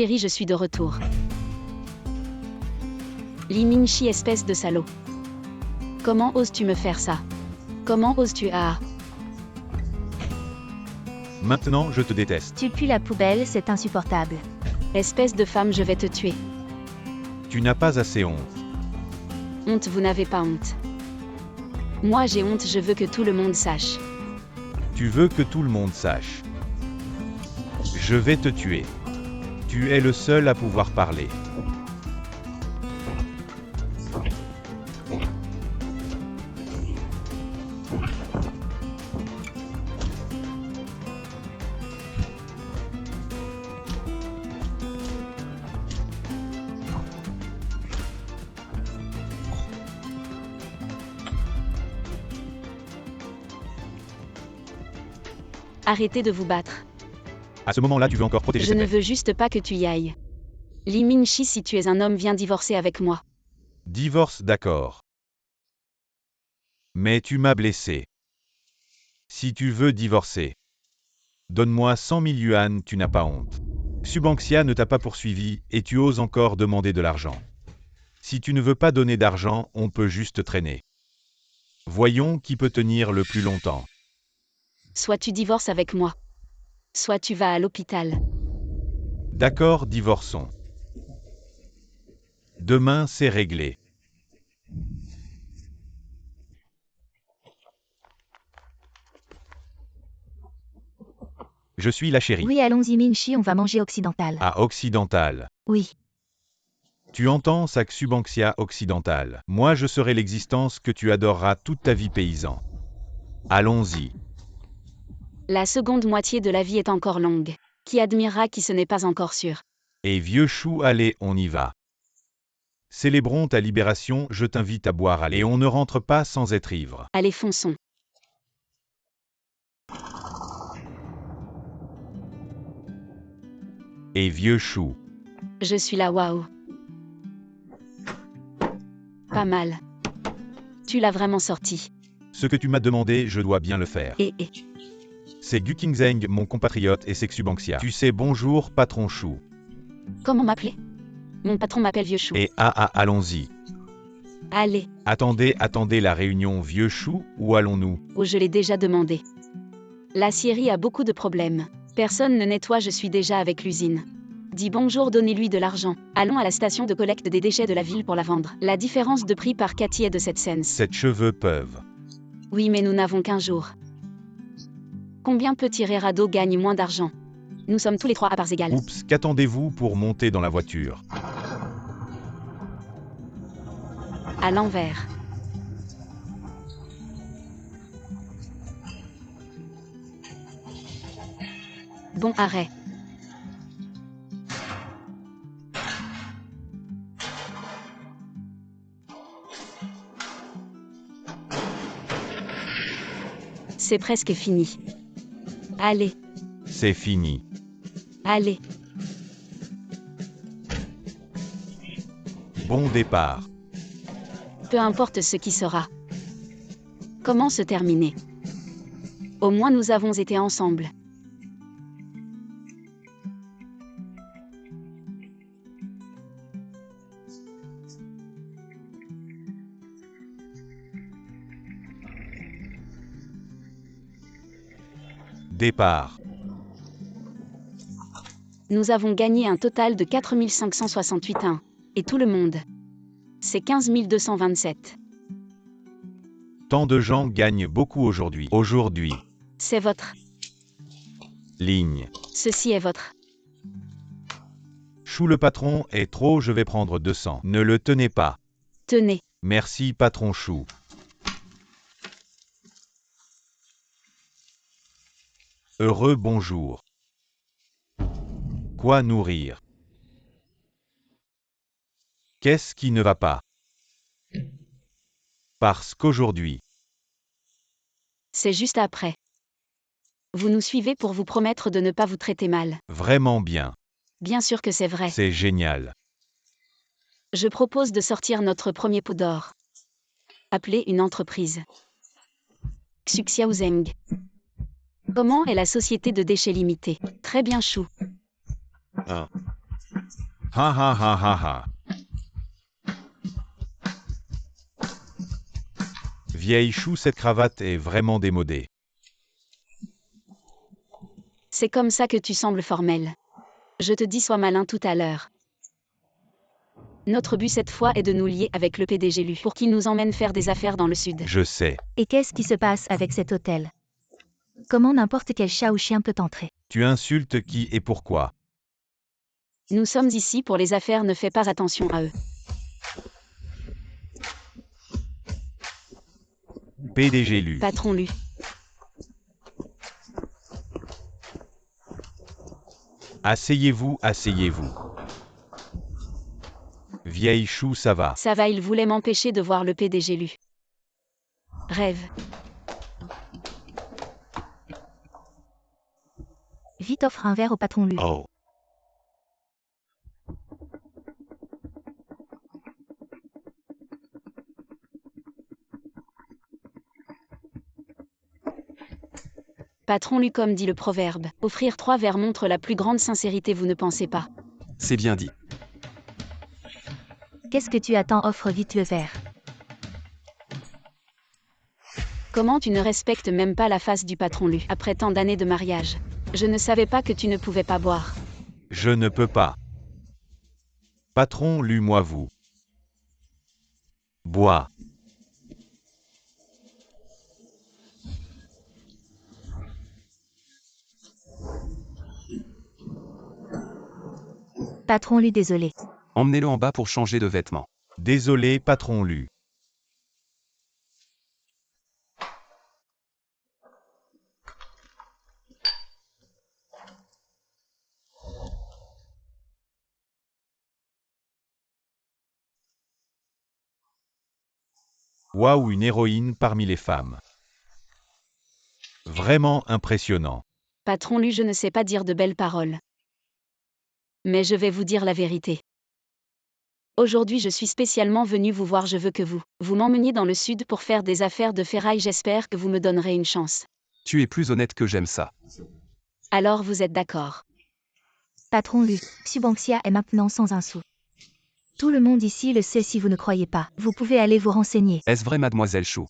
Chérie, je suis de retour. Li Mingxi, espèce de salaud. Comment oses-tu me faire ça? Comment oses-tu Maintenant, je te déteste. Tu pues la poubelle, c'est insupportable. Espèce de femme, je vais te tuer. Tu n'as pas assez honte. Honte, vous n'avez pas honte. Moi j'ai honte, je veux que tout le monde sache. Tu veux que tout le monde sache. Je vais te tuer. Tu es le seul à pouvoir parler. Arrêtez de vous battre. À ce moment-là, tu veux encore protéger Je cette ne paix. veux juste pas que tu y ailles. Li Mingxi, si tu es un homme, viens divorcer avec moi. Divorce, d'accord. Mais tu m'as blessé. Si tu veux divorcer, donne-moi 100 000 yuan, tu n'as pas honte. Subanxia ne t'a pas poursuivi, et tu oses encore demander de l'argent. Si tu ne veux pas donner d'argent, on peut juste traîner. Voyons qui peut tenir le plus longtemps. Soit tu divorces avec moi. Soit tu vas à l'hôpital. D'accord, divorçons. Demain, c'est réglé. Je suis la chérie. Oui, allons-y Mingxi, on va manger occidental. À Occidental. Oui. Tu entends, sac Subanxia Occidental. Moi, je serai l'existence que tu adoreras toute ta vie, paysan. Allons-y. La seconde moitié de la vie est encore longue. Qui admirera qui ce n'est pas encore sûr. Et vieux chou, allez, on y va. Célébrons ta libération, je t'invite à boire, allez, et on ne rentre pas sans être ivre. Allez, fonçons. Et vieux chou. Je suis là, waouh. Pas mal. Tu l'as vraiment sorti. Ce que tu m'as demandé, je dois bien le faire. Et. C'est Gu Qingzeng, mon compatriote, et c'est Subanxia. Tu sais, bonjour, patron chou. Comment m'appeler? Mon patron m'appelle Vieux Chou. Et allons-y. Allez, Attendez la réunion vieux chou, où allons-nous? oh, je l'ai déjà demandé. La scierie a beaucoup de problèmes. Personne ne nettoie, je suis déjà avec l'usine. Dis bonjour, donnez-lui de l'argent. Allons à la station de collecte des déchets de la ville pour la vendre. La différence de prix par Cathy est de 7 cents. 7 cheveux peuvent. Oui, mais nous n'avons qu'un jour. Combien Petit Rado gagne moins d'argent? Nous sommes tous les trois à parts égales. Oups, qu'attendez-vous pour monter dans la voiture? À l'envers. Bon arrêt. C'est presque fini. Allez, C'est fini. allez. Bon départ. Peu importe ce qui sera. Comment se terminer? Au moins nous avons été ensemble. Départ. Nous avons gagné un total de 4 568 1. Et tout le monde. C'est 15 227. Tant de gens gagnent beaucoup aujourd'hui. Aujourd'hui. C'est votre. Ligne. Ceci est votre. Chou le patron est trop, je vais prendre 200. Ne le tenez pas. Tenez. Merci patron chou. Heureux bonjour. Quoi nourrir? Qu'est-ce qui ne va pas? Parce qu'aujourd'hui, C'est juste après. Vous nous suivez pour vous promettre de ne pas vous traiter mal. vraiment bien. Bien sûr que c'est vrai. C'est génial. Je propose de sortir notre premier pot d'or. Appelez une entreprise. Xuxiaozeng. Comment est la société de déchets limités? Très bien, Chou. Ha ha ha ha ha. Vieille chou, cette cravate est vraiment démodée. C'est comme ça que tu sembles formel. Je te dis sois malin tout à l'heure. Notre but cette fois est de nous lier avec le PDG Lu pour qu'il nous emmène faire des affaires dans le sud. Je sais. Et qu'est-ce qui se passe avec cet hôtel? Comment n'importe quel chat ou chien peut entrer? Tu insultes qui et pourquoi? Nous sommes ici pour les affaires, ne fais pas attention à eux. PDG Lu. Patron Lu. Asseyez-vous, asseyez-vous. Vieille chou, ça va. Ça va, il voulait m'empêcher de voir le PDG Lu. Rêve. Vite offre un verre au patron Lu. Oh. Patron Lu, comme dit le proverbe, offrir 3 verres montre la plus grande sincérité, vous ne pensez pas? C'est bien dit. Qu'est-ce que tu attends? Offre vite le verre. Comment tu ne respectes même pas la face du patron Lu après tant d'années de mariage? Je ne savais pas que tu ne pouvais pas boire. Je ne peux pas. Patron Lu, moi vous. Bois. Patron Lu, désolé. Emmenez-le en bas pour changer de vêtements. Désolé, patron Lu. Waouh, une héroïne parmi les femmes. Vraiment impressionnant. Patron Lu, je ne sais pas dire de belles paroles. Mais je vais vous dire la vérité. Aujourd'hui, je suis spécialement venu vous voir, je veux que vous m'emmeniez dans le sud pour faire des affaires de ferraille, j'espère que vous me donnerez une chance. Tu es plus honnête que j'aime ça. Alors vous êtes d'accord? Patron Lu, Subanksia est maintenant sans un sou. Tout le monde ici le sait, si vous ne croyez pas. Vous pouvez aller vous renseigner. Est-ce vrai, mademoiselle Chou?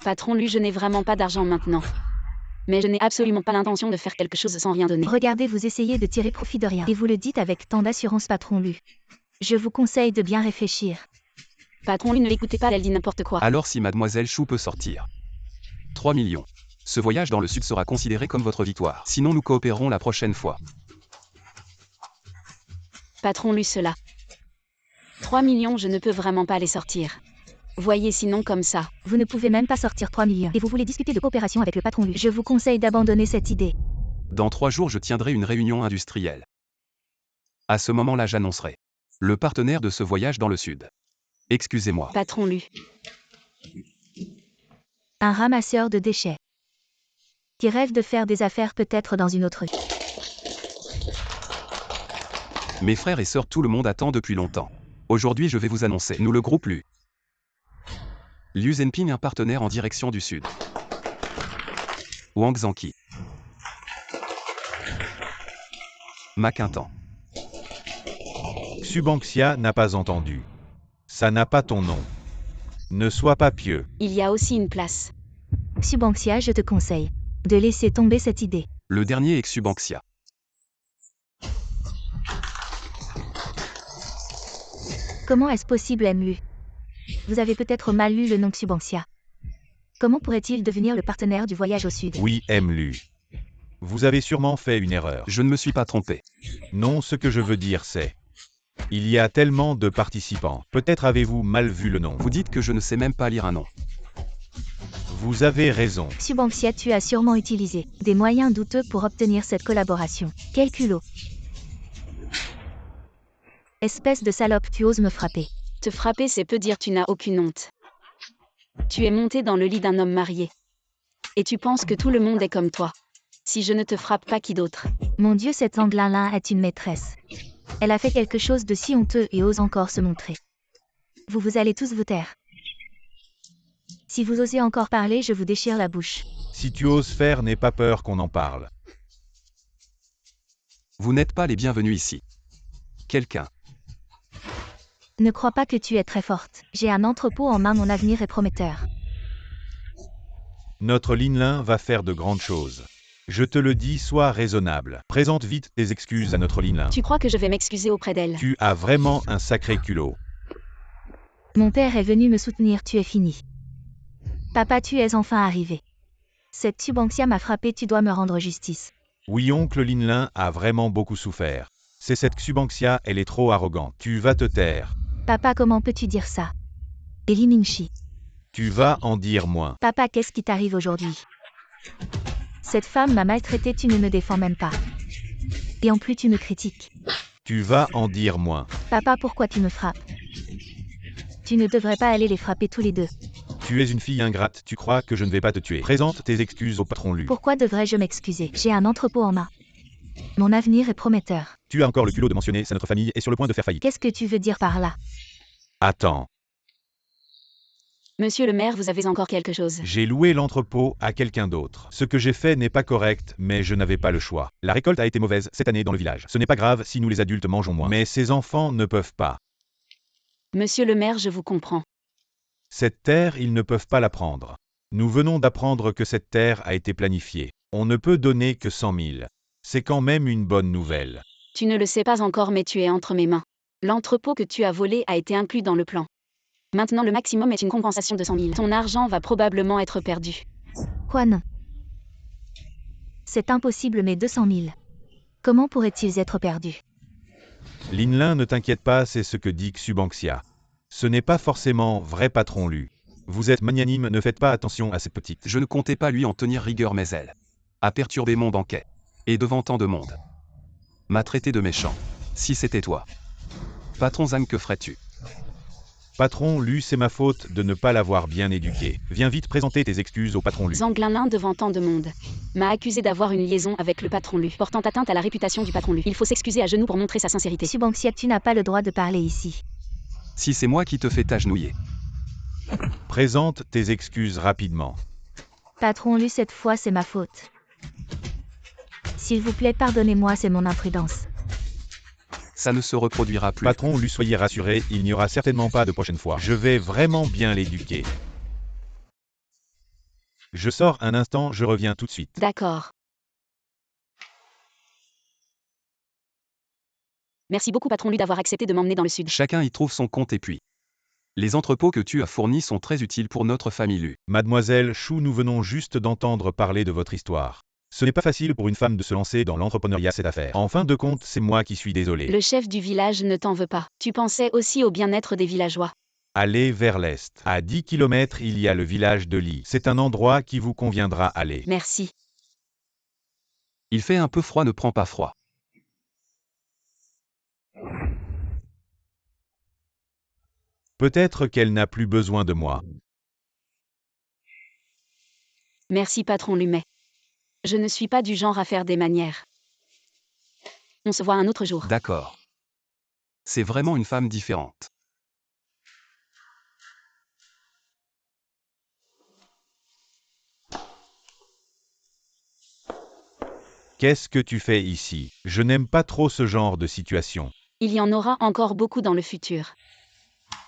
Patron Lu, je n'ai vraiment pas d'argent maintenant. Mais je n'ai absolument pas l'intention de faire quelque chose sans rien donner. Regardez, vous essayez de tirer profit de rien. Et vous le dites avec tant d'assurance, patron Lu. Je vous conseille de bien réfléchir. Patron Lu, ne l'écoutez pas, elle dit n'importe quoi. Alors si mademoiselle Chou peut sortir. 3 millions. Ce voyage dans le sud sera considéré comme votre victoire. Sinon nous coopérerons la prochaine fois. Patron Lu, cela. 3 millions, je ne peux vraiment pas les sortir. Voyez, sinon comme ça. Vous ne pouvez même pas sortir 3 millions. Et vous voulez discuter de coopération avec le patron Lu. Je vous conseille d'abandonner cette idée. Dans 3 jours je tiendrai une réunion industrielle. À ce moment-là j'annoncerai le partenaire de ce voyage dans le sud. Excusez-moi. Patron Lu. Un ramasseur de déchets. Qui rêve de faire des affaires peut-être dans une autre. Mes frères et sœurs, tout le monde attend depuis longtemps. Aujourd'hui je vais vous annoncer, nous le groupe Lu. Liu Zenping, un partenaire en direction du sud. Wang Zhanqi. Ma Quintan. Subanksia n'a pas entendu. Ça n'a pas ton nom. Ne sois pas pieux. Il y a aussi une place. Subanksia, je te conseille de laisser tomber cette idée. Le dernier est Subanksia. Comment est-ce possible, Lu? Vous avez peut-être mal lu le nom Subanksia. Comment pourrait-il devenir le partenaire du voyage au sud? Oui, Lu. Vous avez sûrement fait une erreur. Je ne me suis pas trompé. Non, ce que je veux dire c'est... Il y a tellement de participants. Peut-être avez-vous mal vu le nom. Vous dites que je ne sais même pas lire un nom. Vous avez raison. Subanksia, tu as sûrement utilisé des moyens douteux pour obtenir cette collaboration. Quel culot! Espèce de salope, tu oses me frapper. Te frapper, c'est peu dire, tu n'as aucune honte. Tu es monté dans le lit d'un homme marié. Et tu penses que tout le monde est comme toi. Si je ne te frappe pas, qui d'autre? Mon Dieu, cette Anglin-là est une maîtresse. Elle a fait quelque chose de si honteux et ose encore se montrer. Vous allez tous vous taire. Si vous osez encore parler, je vous déchire la bouche. Si tu oses faire, n'aie pas peur qu'on en parle. Vous n'êtes pas les bienvenus ici. Quelqu'un. Ne crois pas que tu es très forte. J'ai un entrepôt en main, mon avenir est prometteur. Notre Linlin va faire de grandes choses. Je te le dis, sois raisonnable. Présente vite tes excuses à notre Linlin. Tu crois que je vais m'excuser auprès d'elle? Tu as vraiment un sacré culot. Mon père est venu me soutenir, tu es fini. Papa, tu es enfin arrivé. Cette Subangxia m'a frappé, tu dois me rendre justice. Oui, oncle Linlin a vraiment beaucoup souffert. C'est cette Subangxia, elle est trop arrogante. Tu vas te taire. Papa, comment peux-tu dire ça? Eli Mingshi. Tu vas en dire moins. Papa, qu'est-ce qui t'arrive aujourd'hui? Cette femme m'a maltraité, tu ne me défends même pas. Et en plus tu me critiques. Tu vas en dire moins. Papa, pourquoi tu me frappes? Tu ne devrais pas aller les frapper tous les deux. Tu es une fille ingrate, tu crois que je ne vais pas te tuer. Présente tes excuses au patron Lu. Pourquoi devrais-je m'excuser? J'ai un entrepôt en main. Mon avenir est prometteur. Tu as encore le culot de mentionner, c'est notre famille est sur le point de faire faillite. Qu'est-ce que tu veux dire par là? Attends, Monsieur le maire, vous avez encore quelque chose? j'ai loué l'entrepôt à quelqu'un d'autre. Ce que j'ai fait n'est pas correct, mais je n'avais pas le choix. La récolte a été mauvaise cette année dans le village. Ce n'est pas grave si nous les adultes mangeons moins. Mais ces enfants ne peuvent pas. Monsieur le maire, je vous comprends. Cette terre, ils ne peuvent pas la prendre. Nous venons d'apprendre que cette terre a été planifiée. On ne peut donner que 100 000. C'est quand même une bonne nouvelle. Tu ne le sais pas encore, mais tu es entre mes mains. L'entrepôt que tu as volé a été inclus dans le plan. Maintenant, le maximum est une compensation de 100 000. Ton argent va probablement être perdu. Quoi, non? C'est impossible, mais 200 000. Comment pourraient-ils être perdus? Linlin, ne t'inquiète pas, c'est ce que dit Subangxia. Ce n'est pas forcément vrai, patron Lu. Vous êtes magnanime, ne faites pas attention à cette petite. Je ne comptais pas lui en tenir rigueur, mais elle a perturbé mon banquet. Et devant tant de monde. M'a traité de méchant. Si c'était toi. Patron Zhang, que ferais-tu? Patron Lu, c'est ma faute de ne pas l'avoir bien éduqué. Viens vite présenter tes excuses au patron Lu. Zhang Linlin, devant tant de monde, m'a accusé d'avoir une liaison avec le patron Lu, portant atteinte à la réputation du patron Lu. Il faut s'excuser à genoux pour montrer sa sincérité. Subangxia, tu n'as pas le droit de parler ici. Si c'est moi qui te fais t'agenouiller. Présente tes excuses rapidement. Patron Lu, cette fois c'est ma faute. S'il vous plaît, pardonnez-moi, c'est mon imprudence. Ça ne se reproduira plus. Patron Lu, soyez rassuré, il n'y aura certainement pas de prochaine fois. Je vais vraiment bien l'éduquer. Je sors un instant, je reviens tout de suite. D'accord. Merci beaucoup, patron Lu, d'avoir accepté de m'emmener dans le sud. Chacun y trouve son compte et puis. Les entrepôts que tu as fournis sont très utiles pour notre famille Lu. Mademoiselle Chou, nous venons juste d'entendre parler de votre histoire. Ce n'est pas facile pour une femme de se lancer dans l'entrepreneuriat, cette affaire. En fin de compte, c'est moi qui suis désolé. Le chef du village ne t'en veut pas. Tu pensais aussi au bien-être des villageois. Allez vers l'est. À 10 km, il y a le village de Li. C'est un endroit qui vous conviendra aller. Merci. Il fait un peu froid, ne prends pas froid. Peut-être qu'elle n'a plus besoin de moi. Merci, patron Lumet. Je ne suis pas du genre à faire des manières. On se voit un autre jour. D'accord. C'est vraiment une femme différente. Qu'est-ce que tu fais ici? Je n'aime pas trop ce genre de situation. Il y en aura encore beaucoup dans le futur.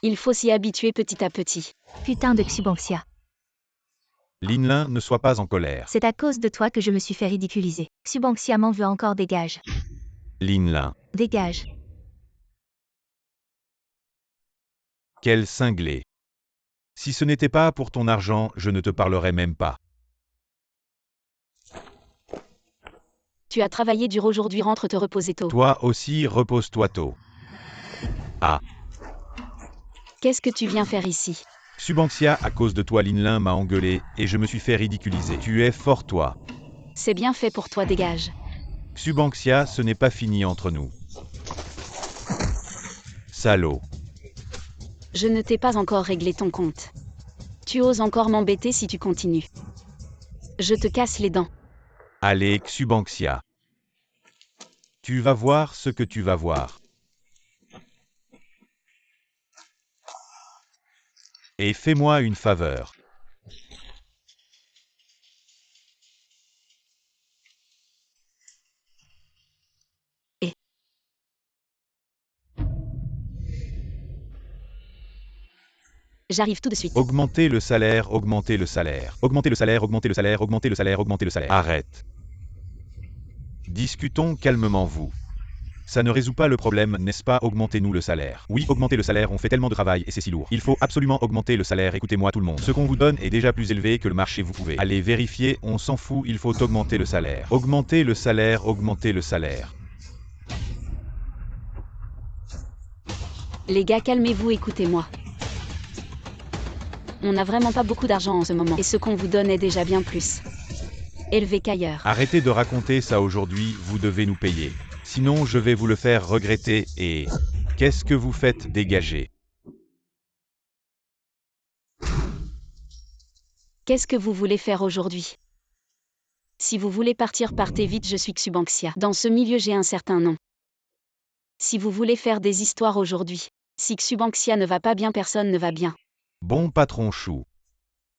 Il faut s'y habituer petit à petit. Putain de Subangxia. Linlin, ne sois pas en colère. C'est à cause de toi que je me suis fait ridiculiser. Subangxia m'en veut encore, dégage. Linlin. Dégage. Quel cinglé. Si ce n'était pas pour ton argent, je ne te parlerais même pas. Tu as travaillé dur aujourd'hui, rentre te reposer tôt. Toi aussi, repose-toi tôt. Ah. Qu'est-ce que tu viens faire ici? Subangxia, à cause de toi, Linlin m'a engueulé et je me suis fait ridiculiser. Tu es fort, toi. C'est bien fait pour toi, dégage. Subangxia, ce n'est pas fini entre nous. Salaud. Je ne t'ai pas encore réglé ton compte. Tu oses encore m'embêter si tu continues. Je te casse les dents. Allez, Subangxia. Tu vas voir ce que tu vas voir. Et fais-moi une faveur. J'arrive tout de suite. Augmentez le salaire, augmentez le salaire. Augmentez le salaire, augmentez le salaire, augmentez le salaire, augmentez le salaire. Arrête. Discutons calmement vous. Ça ne résout pas le problème, n'est-ce pas? Augmentez-nous le salaire. Oui, augmentez le salaire, on fait tellement de travail et c'est si lourd. Il faut absolument augmenter le salaire, écoutez-moi tout le monde. Ce qu'on vous donne est déjà plus élevé que le marché, vous pouvez aller vérifier, on s'en fout, il faut augmenter le salaire. Augmentez le salaire, augmentez le salaire. Les gars, calmez-vous, écoutez-moi. On n'a vraiment pas beaucoup d'argent en ce moment. Et ce qu'on vous donne est déjà bien plus élevé qu'ailleurs. Arrêtez de raconter ça aujourd'hui, vous devez nous payer. Sinon je vais vous le faire regretter et... Qu'est-ce que vous faites? Dégagez. Qu'est-ce que vous voulez faire aujourd'hui? Si vous voulez partir, partez vite, je suis Xubanxia. Dans ce milieu, j'ai un certain nom. Si vous voulez faire des histoires aujourd'hui, si Xubanxia ne va pas bien, personne ne va bien. Bon patron chou.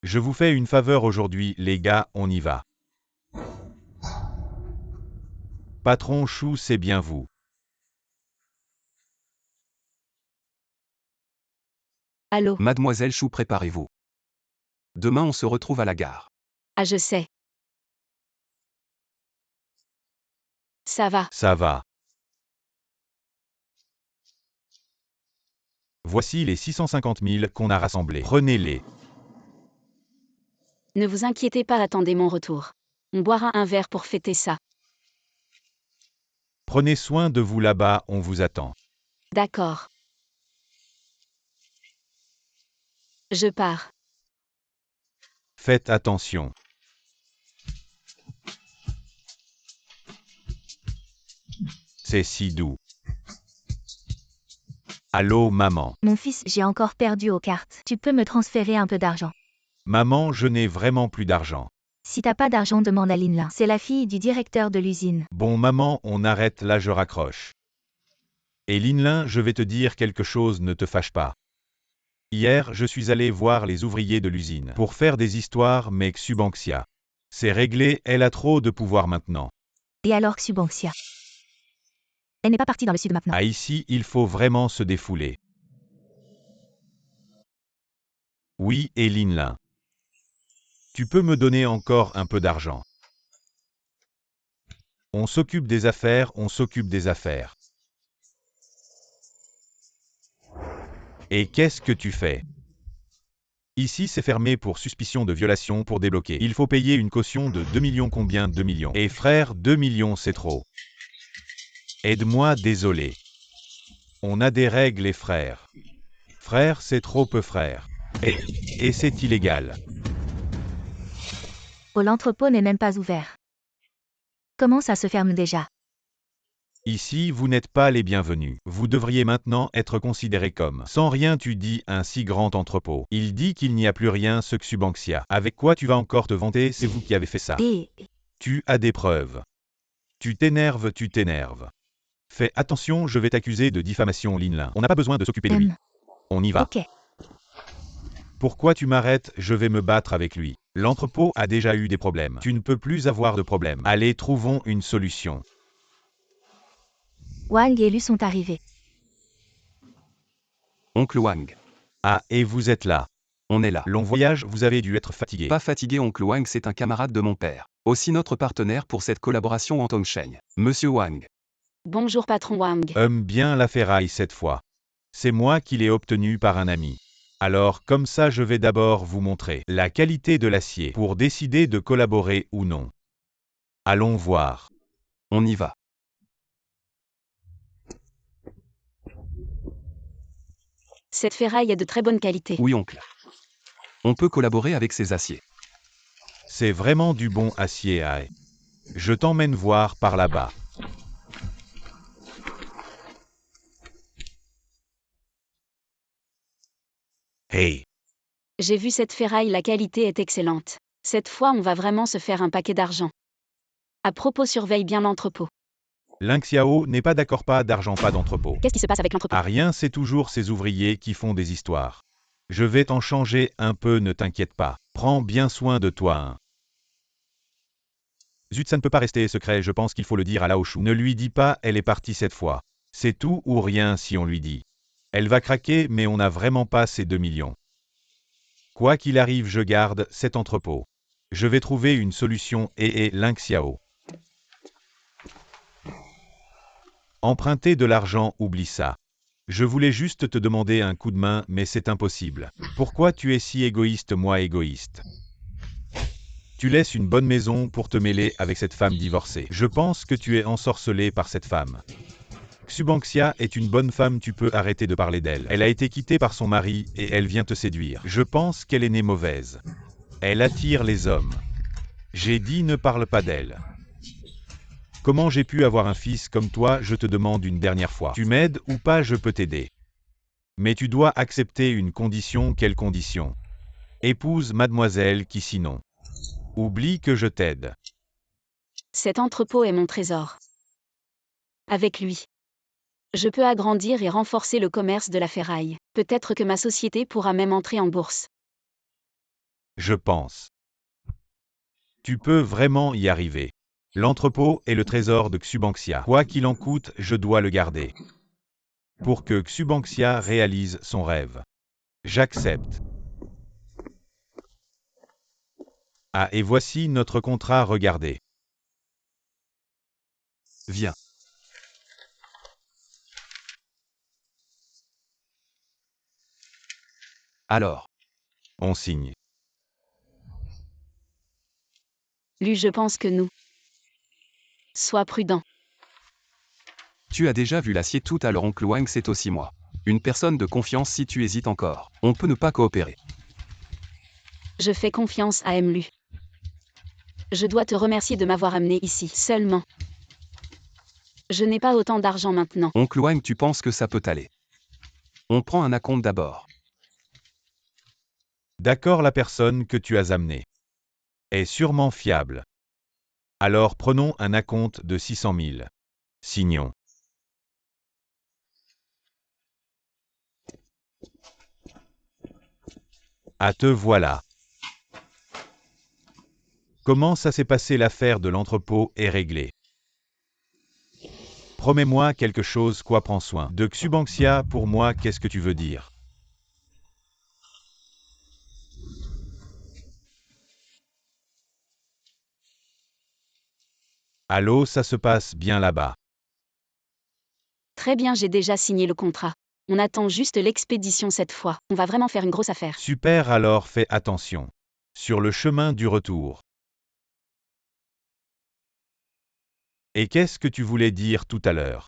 Je vous fais une faveur aujourd'hui, les gars, on y va. Patron chou, c'est bien vous. Allô? Mademoiselle Chou, préparez-vous. Demain, on se retrouve à la gare. Ah, je sais. Ça va. Ça va. Voici les 650 000 qu'on a rassemblés. Prenez-les. Ne vous inquiétez pas, attendez mon retour. On boira un verre pour fêter ça. Prenez soin de vous là-bas, on vous attend. D'accord. Je pars. Faites attention. C'est si doux. Allô, maman. Mon fils, j'ai encore perdu aux cartes. Tu peux me transférer un peu d'argent? Maman, je n'ai vraiment plus d'argent. Si t'as pas d'argent, demande à Linlin. C'est la fille du directeur de l'usine. Bon, maman, on arrête là, je raccroche. Et Linlin, je vais te dire quelque chose, ne te fâche pas. Hier, je suis allé voir les ouvriers de l'usine pour faire des histoires, mais Xubanxia. C'est réglé, elle a trop de pouvoir maintenant. Et alors Xubanxia? Elle n'est pas partie dans le sud maintenant. Ah, ici, il faut vraiment se défouler. Oui, et Linlin. Tu peux me donner encore un peu d'argent. On s'occupe des affaires, on s'occupe des affaires. Et qu'est-ce que tu fais? Ici, c'est fermé pour suspicion de violation pour débloquer. Il faut payer une caution de 2 millions. Combien? 2 millions. Et frère, 2 millions, c'est trop. Aide-moi, désolé. On a des règles, les frères. Frère, c'est trop peu, frère. Et c'est illégal. Oh, l'entrepôt n'est même pas ouvert. Comment ça se ferme déjà? Ici, vous n'êtes pas les bienvenus. Vous devriez maintenant être considérés comme sans rien. Tu dis un si grand entrepôt. Il dit qu'il n'y a plus rien, ce Xubanxia. Avec quoi tu vas encore te vanter? C'est vous qui avez fait ça. Et... Tu as des preuves. Tu t'énerves, tu t'énerves. Fais attention, je vais t'accuser de diffamation, Linlin. On n'a pas besoin de s'occuper de lui. On y va. Ok. Pourquoi tu m'arrêtes? Je vais me battre avec lui. L'entrepôt a déjà eu des problèmes. Tu ne peux plus avoir de problème. Allez, trouvons une solution. Wang et Lu sont arrivés. Oncle Wang. Ah, et vous êtes là. On est là. Long voyage, vous avez dû être fatigué. Pas fatigué, oncle Wang, c'est un camarade de mon père. Aussi notre partenaire pour cette collaboration en Tongsheng. Monsieur Wang. Bonjour patron Wang. Bien la ferraille cette fois. C'est moi qui l'ai obtenu par un ami. Alors, comme ça, je vais d'abord vous montrer la qualité de l'acier pour décider de collaborer ou non. Allons voir. On y va. Cette ferraille est de très bonne qualité. Oui, oncle. On peut collaborer avec ces aciers. C'est vraiment du bon acier, Aïe. Je t'emmène voir par là-bas. Hey! J'ai vu cette ferraille, la qualité est excellente. Cette fois, on va vraiment se faire un paquet d'argent. À propos, surveille bien l'entrepôt. Lynxiao n'est pas d'accord, pas d'argent, pas d'entrepôt. Qu'est-ce qui se passe avec l'entrepôt? Ah rien, c'est toujours ces ouvriers qui font des histoires. Je vais t'en changer un peu, ne t'inquiète pas. Prends bien soin de toi, hein. Zut, ça ne peut pas rester secret, je pense qu'il faut le dire à Lao Shu. Ne lui dis pas, elle est partie cette fois. C'est tout ou rien si on lui dit. Elle va craquer, mais on n'a vraiment pas ces 2 millions. Quoi qu'il arrive, je garde cet entrepôt. Je vais trouver une solution et Ling Xiao. Emprunter de l'argent, oublie ça. Je voulais juste te demander un coup de main, mais c'est impossible. Pourquoi tu es si égoïste, moi égoïste? Tu laisses une bonne maison pour te mêler avec cette femme divorcée. Je pense que tu es ensorcelé par cette femme. Xubanxia est une bonne femme, tu peux arrêter de parler d'elle. Elle a été quittée par son mari et elle vient te séduire. Je pense qu'elle est née mauvaise. Elle attire les hommes. J'ai dit ne parle pas d'elle. Comment j'ai pu avoir un fils comme toi, je te demande une dernière fois. Tu m'aides ou pas, je peux t'aider. Mais tu dois accepter une condition. Quelle condition? Épouse mademoiselle qui sinon. Oublie que je t'aide. Cet entrepôt est mon trésor. Avec lui, je peux agrandir et renforcer le commerce de la ferraille. Peut-être que ma société pourra même entrer en bourse. Je pense. Tu peux vraiment y arriver. L'entrepôt est le trésor de Xubanxia. Quoi qu'il en coûte, je dois le garder. Pour que Xubanxia réalise son rêve. J'accepte. Ah, et voici notre contrat, regardez. Viens. Alors, On signe. Lui, je pense que nous. Sois prudent. tu as déjà vu l'acier tout à l'heure, oncle Wang, c'est aussi moi. Une personne de confiance. Si tu hésites encore, on peut ne pas coopérer. Je fais confiance à Mlu. Je dois te remercier de m'avoir amené ici. Seulement, je n'ai pas autant d'argent maintenant. Oncle Wang, tu penses que ça peut aller? On prend un acompte d'abord. D'accord, la personne que tu as amenée est sûrement fiable. Alors prenons un acompte de 600 000. Signons. Ah, te voilà. Comment ça s'est passé? L'affaire de l'entrepôt est réglée. Promets-moi quelque chose. Quoi? Prends soin de Xubanxia pour moi. Qu'est-ce que tu veux dire? Allô, ça se passe bien là-bas? Très bien, j'ai déjà signé le contrat. On attend juste l'expédition cette fois. On va vraiment faire une grosse affaire. Super, alors fais attention. Sur le chemin du retour. Et qu'est-ce que tu voulais dire tout à l'heure?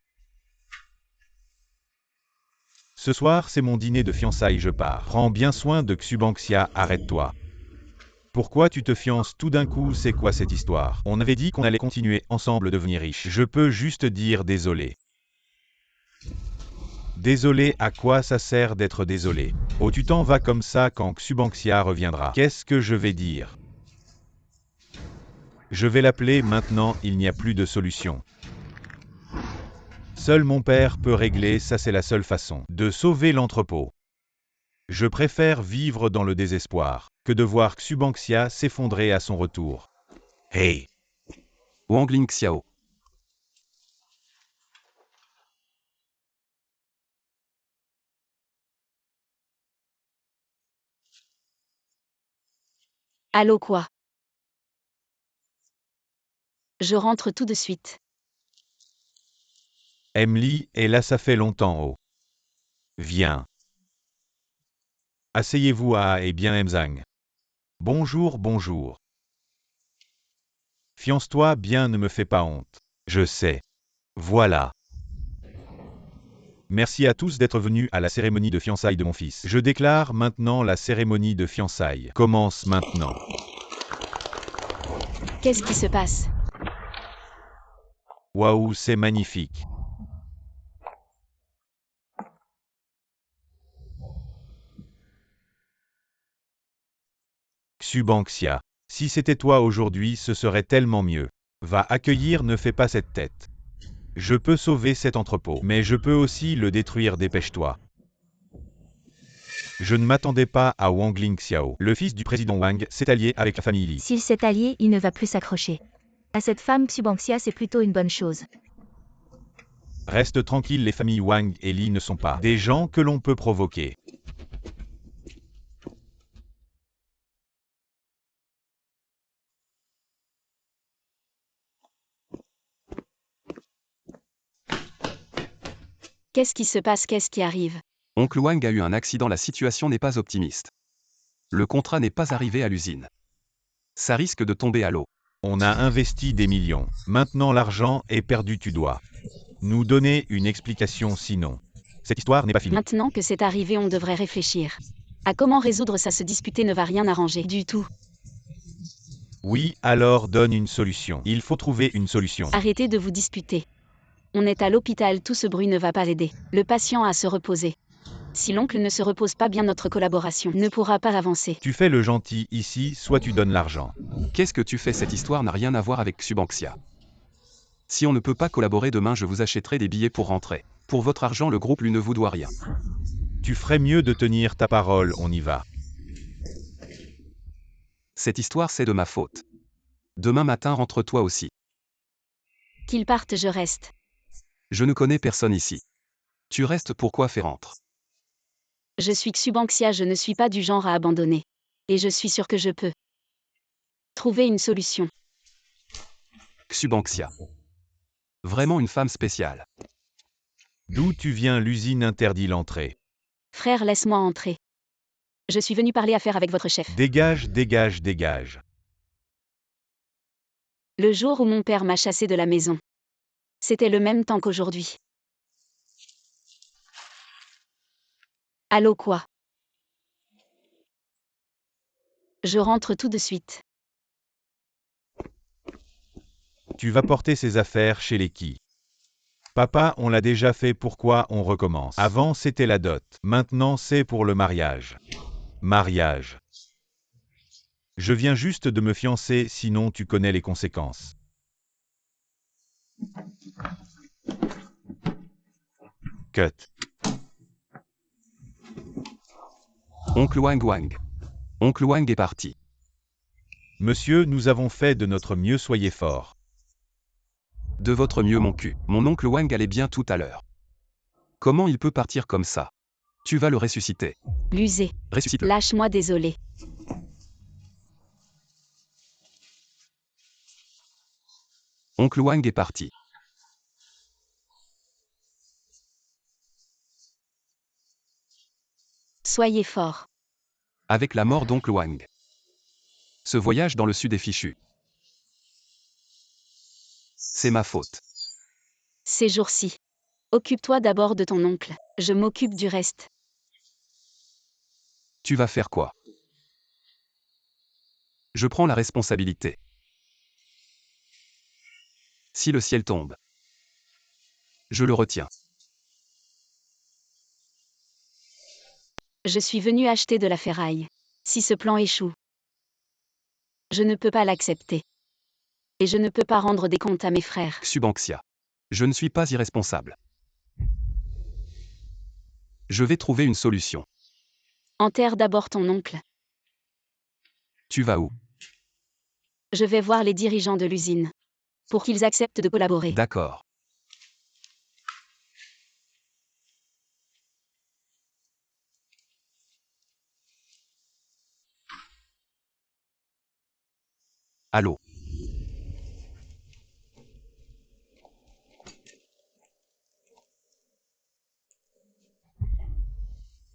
Ce soir, c'est mon dîner de fiançailles, je pars. Prends bien soin de Xubanxia, arrête-toi. Pourquoi tu te fiances tout d'un coup? C'est quoi cette histoire? On avait dit qu'on allait continuer ensemble, devenir riche. Je peux juste dire désolé. Désolé, à quoi ça sert d'être désolé? Oh, tu t'en vas comme ça quand Xubanxia reviendra. Qu'est-ce que je vais dire? Je vais l'appeler maintenant, il n'y a plus de solution. Seul mon père peut régler ça, c'est la seule façon de sauver l'entrepôt. Je préfère vivre dans le désespoir que de voir Xubanxia s'effondrer à son retour. Hey! Wang Ling Xiao. Allô, quoi? Je rentre tout de suite. Emily est là, ça fait longtemps. Oh. Viens. Asseyez-vous et bien Emzang. Bonjour, bonjour. Fiance-toi bien, ne me fais pas honte. Je sais. Voilà. Merci à tous d'être venus à la cérémonie de fiançailles de mon fils. Je déclare maintenant la cérémonie de fiançailles. Commence maintenant. Qu'est-ce qui se passe? Waouh, c'est magnifique. Xubanxia. Si c'était toi aujourd'hui, ce serait tellement mieux. Va accueillir, ne fais pas cette tête. Je peux sauver cet entrepôt, mais je peux aussi le détruire, dépêche-toi. Je ne m'attendais pas à Wang Ling Xiao. Le fils du président Wang s'est allié avec la famille Li. S'il s'est allié, il ne va plus s'accrocher. À cette femme Xubanxia, c'est plutôt une bonne chose. Reste tranquille, les familles Wang et Li ne sont pas des gens que l'on peut provoquer. Qu'est-ce qui se passe? Qu'est-ce qui arrive? Oncle Wang a eu un accident, la situation n'est pas optimiste. Le contrat n'est pas arrivé à l'usine. Ça risque de tomber à l'eau. On a investi des millions. Maintenant l'argent est perdu, tu dois nous donner une explication sinon. Cette histoire n'est pas finie. Maintenant que c'est arrivé, on devrait réfléchir à comment résoudre ça. Se disputer ne va rien arranger du tout. Oui, alors donne une solution. Il faut trouver une solution. Arrêtez de vous disputer. On est à l'hôpital, tout ce bruit ne va pas aider le patient à se reposer. Si l'oncle ne se repose pas bien, notre collaboration ne pourra pas avancer. Tu fais le gentil ici, soit tu donnes l'argent. Qu'est-ce que tu fais? Cette histoire n'a rien à voir avec Subanksia. Si on ne peut pas collaborer demain, je vous achèterai des billets pour rentrer. Pour votre argent, le groupe lui ne vous doit rien. Tu ferais mieux de tenir ta parole, on y va. Cette histoire, c'est de ma faute. Demain matin, rentre-toi aussi. Qu'ils partent, je reste. Je ne connais personne ici. Tu restes, pourquoi faire rentrer? Je suis Subanksia, je ne suis pas du genre à abandonner. Et je suis sûr que je peux trouver une solution. Subanksia. Vraiment une femme spéciale. D'où tu viens? L'usine interdit l'entrée. Frère, laisse-moi entrer. Je suis venu parler affaires avec votre chef. Dégage, dégage, dégage. Le jour où mon père m'a chassé de la maison. C'était le même temps qu'aujourd'hui. Allô, quoi? Je rentre tout de suite. Tu vas porter ses affaires chez les qui? Papa, on l'a déjà fait, pourquoi on recommence? Avant c'était la dot, maintenant c'est pour le mariage. Mariage. Je viens juste de me fiancer, sinon tu connais les conséquences. Cut. Oncle Wang Wang. Oncle Wang est parti. Monsieur, nous avons fait de notre mieux, soyez fort. De votre mieux, mon cul. Mon oncle Wang allait bien tout à l'heure. Comment il peut partir comme ça? Tu vas le ressusciter. L'user. Ressuscite-le. Lâche-moi, désolé. Oncle Wang est parti. Soyez fort. Avec la mort d'oncle Wang. Ce voyage dans le sud est fichu. C'est ma faute. Ces jours-ci. Occupe-toi d'abord de ton oncle. Je m'occupe du reste. Tu vas faire quoi? Je prends la responsabilité. Si le ciel tombe, je le retiens. Je suis venu acheter de la ferraille. Si ce plan échoue, je ne peux pas l'accepter. Et je ne peux pas rendre des comptes à mes frères. Subanksia. Je ne suis pas irresponsable. Je vais trouver une solution. Enterre d'abord ton oncle. Tu vas où? Je vais voir les dirigeants de l'usine. Pour qu'ils acceptent de collaborer. D'accord. Allô?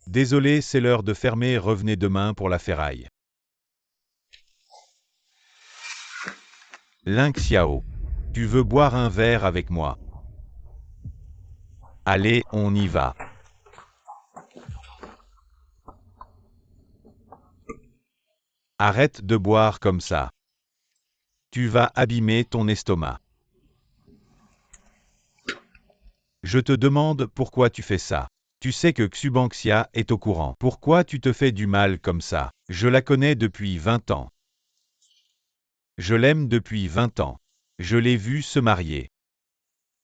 Désolé, c'est l'heure de fermer, revenez demain pour la ferraille. Ling Xiao. Tu veux boire un verre avec moi? Allez, on y va. Arrête de boire comme ça. Tu vas abîmer ton estomac. Je te demande pourquoi tu fais ça. Tu sais que Subanksia est au courant. Pourquoi tu te fais du mal comme ça? Je la connais depuis 20 ans. Je l'aime depuis 20 ans. Je l'ai vue se marier.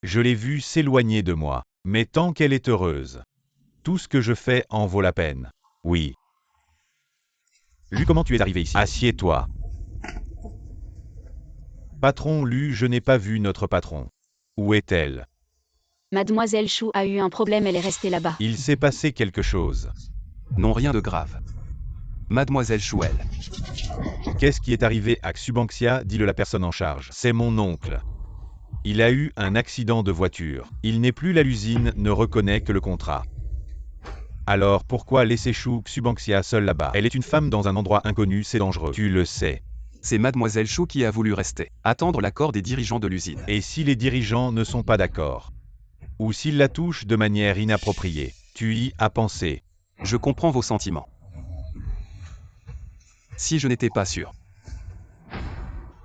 Je l'ai vue s'éloigner de moi. Mais tant qu'elle est heureuse, tout ce que je fais en vaut la peine. Oui. Lu, comment tu es arrivé ici? Assieds-toi. Patron Lu, je n'ai pas vu notre patron. Où est-elle? Mademoiselle Chou a eu un problème, elle est restée là-bas. Il s'est passé quelque chose. Non, rien de grave. Mademoiselle Chouel. Qu'est-ce qui est arrivé à Subanksia? Dit-le la personne en charge. C'est mon oncle. Il a eu un accident de voiture. Il n'est plus là, l'usine ne reconnaît que le contrat. Alors pourquoi laisser Shu Xubanxia seule là-bas? Elle est une femme dans un endroit inconnu, c'est dangereux. Tu le sais. C'est Mademoiselle Chou qui a voulu rester. Attendre l'accord des dirigeants de l'usine. Et si les dirigeants ne sont pas d'accord? Ou s'ils la touchent de manière inappropriée? Tu y as pensé? Je comprends vos sentiments. Si je n'étais pas sûr,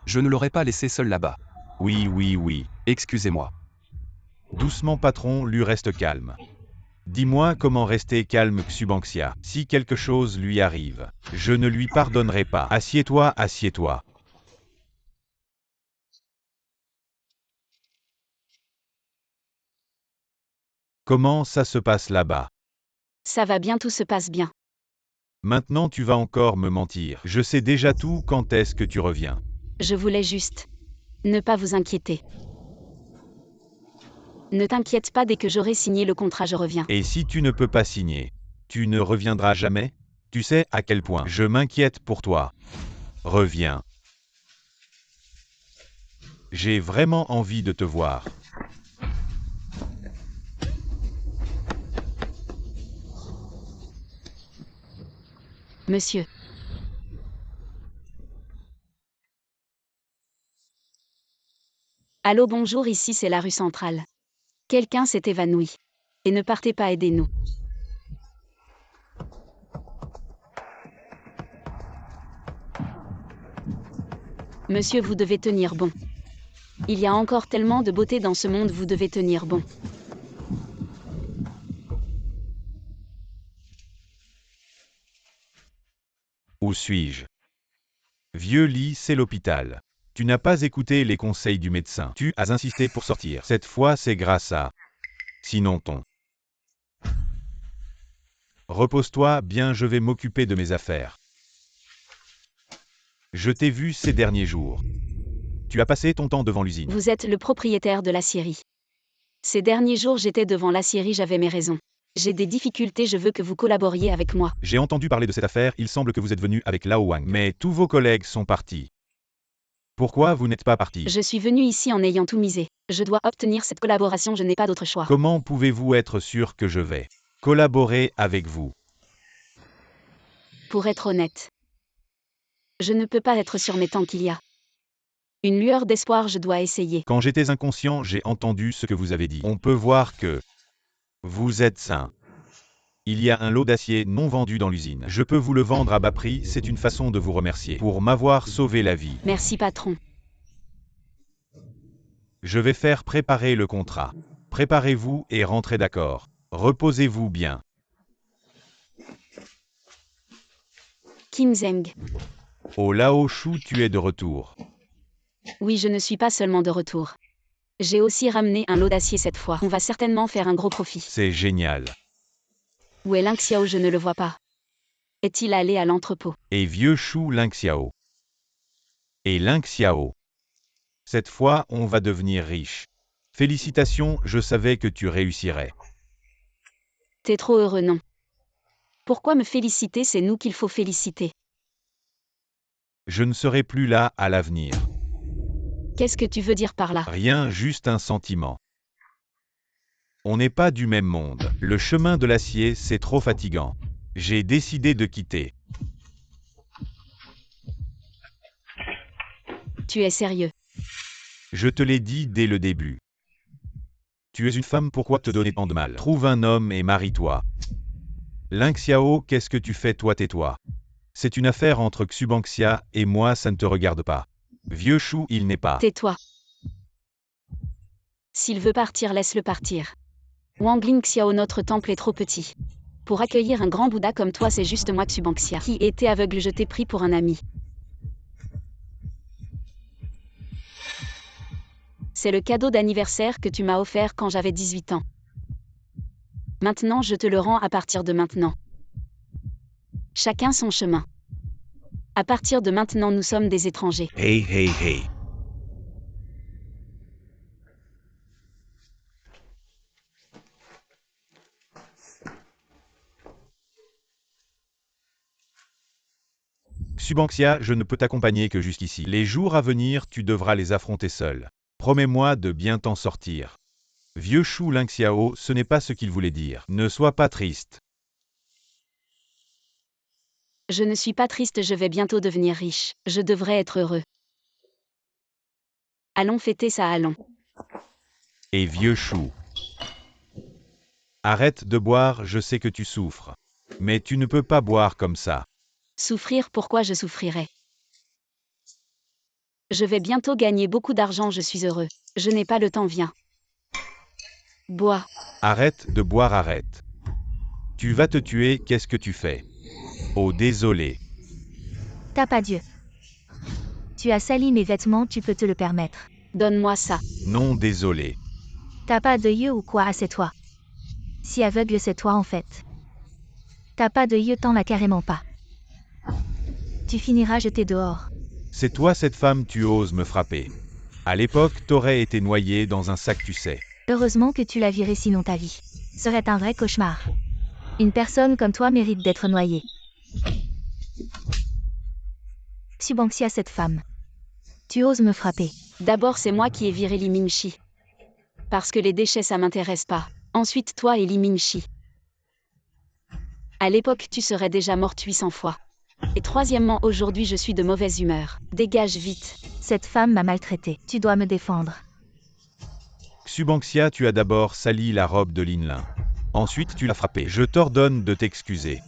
je ne l'aurais pas laissé seul là-bas. Oui. Excusez-moi. Doucement patron, lui reste calme. Dis-moi comment rester calme Xubanxia. Si quelque chose lui arrive, je ne lui pardonnerai pas. Assieds-toi, assieds-toi. Comment ça se passe là-bas? Ça va bien, tout se passe bien. Maintenant tu vas encore me mentir. Je sais déjà tout, quand est-ce que tu reviens? Je voulais juste ne pas vous inquiéter. Ne t'inquiète pas, dès que j'aurai signé le contrat, je reviens. Et si tu ne peux pas signer, tu ne reviendras jamais? Tu sais à quel point je m'inquiète pour toi. Reviens. J'ai vraiment envie de te voir. Monsieur. Allô, bonjour, ici c'est la rue centrale. Quelqu'un s'est évanoui. Et ne partez pas, aidez-nous. Monsieur, vous devez tenir bon. Il y a encore tellement de beauté dans ce monde, vous devez tenir bon. Où suis-je? Vieux lit, c'est l'hôpital. Tu n'as pas écouté les conseils du médecin. Tu as insisté pour sortir. Cette fois, c'est grâce à... Sinon ton... Repose-toi bien, je vais m'occuper de mes affaires. Je t'ai vu ces derniers jours. Tu as passé ton temps devant l'usine. Vous êtes le propriétaire de l'aciérie. Ces derniers jours, j'étais devant l'aciérie, j'avais mes raisons. J'ai des difficultés, je veux que vous collaboriez avec moi. J'ai entendu parler de cette affaire, il semble que vous êtes venu avec Lao Wang. Mais tous vos collègues sont partis. Pourquoi vous n'êtes pas parti? Je suis venu ici en ayant tout misé. Je dois obtenir cette collaboration, je n'ai pas d'autre choix. Comment pouvez-vous être sûr que je vais collaborer avec vous? Pour être honnête, je ne peux pas être sûr, mais tant qu'il y a une lueur d'espoir, je dois essayer. Quand j'étais inconscient, j'ai entendu ce que vous avez dit. On peut voir que vous êtes sain. Il y a un lot d'acier non vendu dans l'usine. Je peux vous le vendre à bas prix, c'est une façon de vous remercier pour m'avoir sauvé la vie. Merci patron. Je vais faire préparer le contrat. Préparez-vous et rentrez d'accord. Reposez-vous bien. Kim Zeng. Oh Lao Shu, tu es de retour. Oui, je ne suis pas seulement de retour. J'ai aussi ramené un lot d'acier cette fois. On va certainement faire un gros profit. C'est génial. Où est Ling Xiao? Je ne le vois pas. Est-il allé à l'entrepôt? Et vieux Shu Ling Xiao. Et Ling Xiao. Cette fois, on va devenir riche. Félicitations, je savais que tu réussirais. T'es trop heureux, non? Pourquoi me féliciter? C'est nous qu'il faut féliciter. Je ne serai plus là à l'avenir. Qu'est-ce que tu veux dire par là? Rien, juste un sentiment. On n'est pas du même monde. Le chemin de l'acier, c'est trop fatigant. J'ai décidé de quitter. Tu es sérieux? Je te l'ai dit dès le début. Tu es une femme, pourquoi te donner tant de mal? Trouve un homme et marie-toi. Ling Xiao, qu'est-ce que tu fais? Toi, tais-toi. C'est une affaire entre Xubanxia et moi, ça ne te regarde pas. Vieux Chou, il n'est pas. Tais-toi. S'il veut partir, laisse-le partir. Wang Ling Xiao, notre temple est trop petit. Pour accueillir un grand Bouddha comme toi, c'est juste moi, Xubanxia, qui était aveugle, je t'ai pris pour un ami. C'est le cadeau d'anniversaire que tu m'as offert quand j'avais 18 ans. Maintenant, je te le rends à partir de maintenant. Chacun son chemin. À partir de maintenant, nous sommes des étrangers. Hey. Xubanxia, je ne peux t'accompagner que jusqu'ici. Les jours à venir, tu devras les affronter seul. Promets-moi de bien t'en sortir. Vieux Chou Ling Xiao, ce n'est pas ce qu'il voulait dire. Ne sois pas triste. Je ne suis pas triste, je vais bientôt devenir riche. Je devrais être heureux. Allons fêter ça, allons. Et vieux Chou. Arrête de boire, je sais que tu souffres. Mais tu ne peux pas boire comme ça. Souffrir, pourquoi je souffrirais? Je vais bientôt gagner beaucoup d'argent, je suis heureux. Je n'ai pas le temps, viens. Bois. Arrête de boire, arrête. Tu vas te tuer, qu'est-ce que tu fais? Oh désolé. T'as pas Dieu. Tu as sali mes vêtements, tu peux te le permettre. Donne-moi ça. Non désolé. T'as pas de yeux ou quoi? Ah, c'est toi. Si aveugle, c'est toi en fait. T'as pas de yeux, t'en as carrément pas. Tu finiras jeté dehors. C'est toi cette femme, tu oses me frapper. À l'époque, t'aurais été noyé dans un sac, tu sais. Heureusement que tu l'as viré, sinon ta vie serait un vrai cauchemar. Une personne comme toi mérite d'être noyée. Xubanxia, cette femme. Tu oses me frapper. D'abord, c'est moi qui ai viré Li Mingxi. Parce que les déchets, ça m'intéresse pas. Ensuite, toi et Li Mingxi. À l'époque, tu serais déjà morte 800 fois. Et troisièmement, aujourd'hui, je suis de mauvaise humeur. Dégage vite. Cette femme m'a maltraité. Tu dois me défendre. Xubanxia, tu as d'abord sali la robe de Linlin. Ensuite, tu l'as frappé. Je t'ordonne de t'excuser.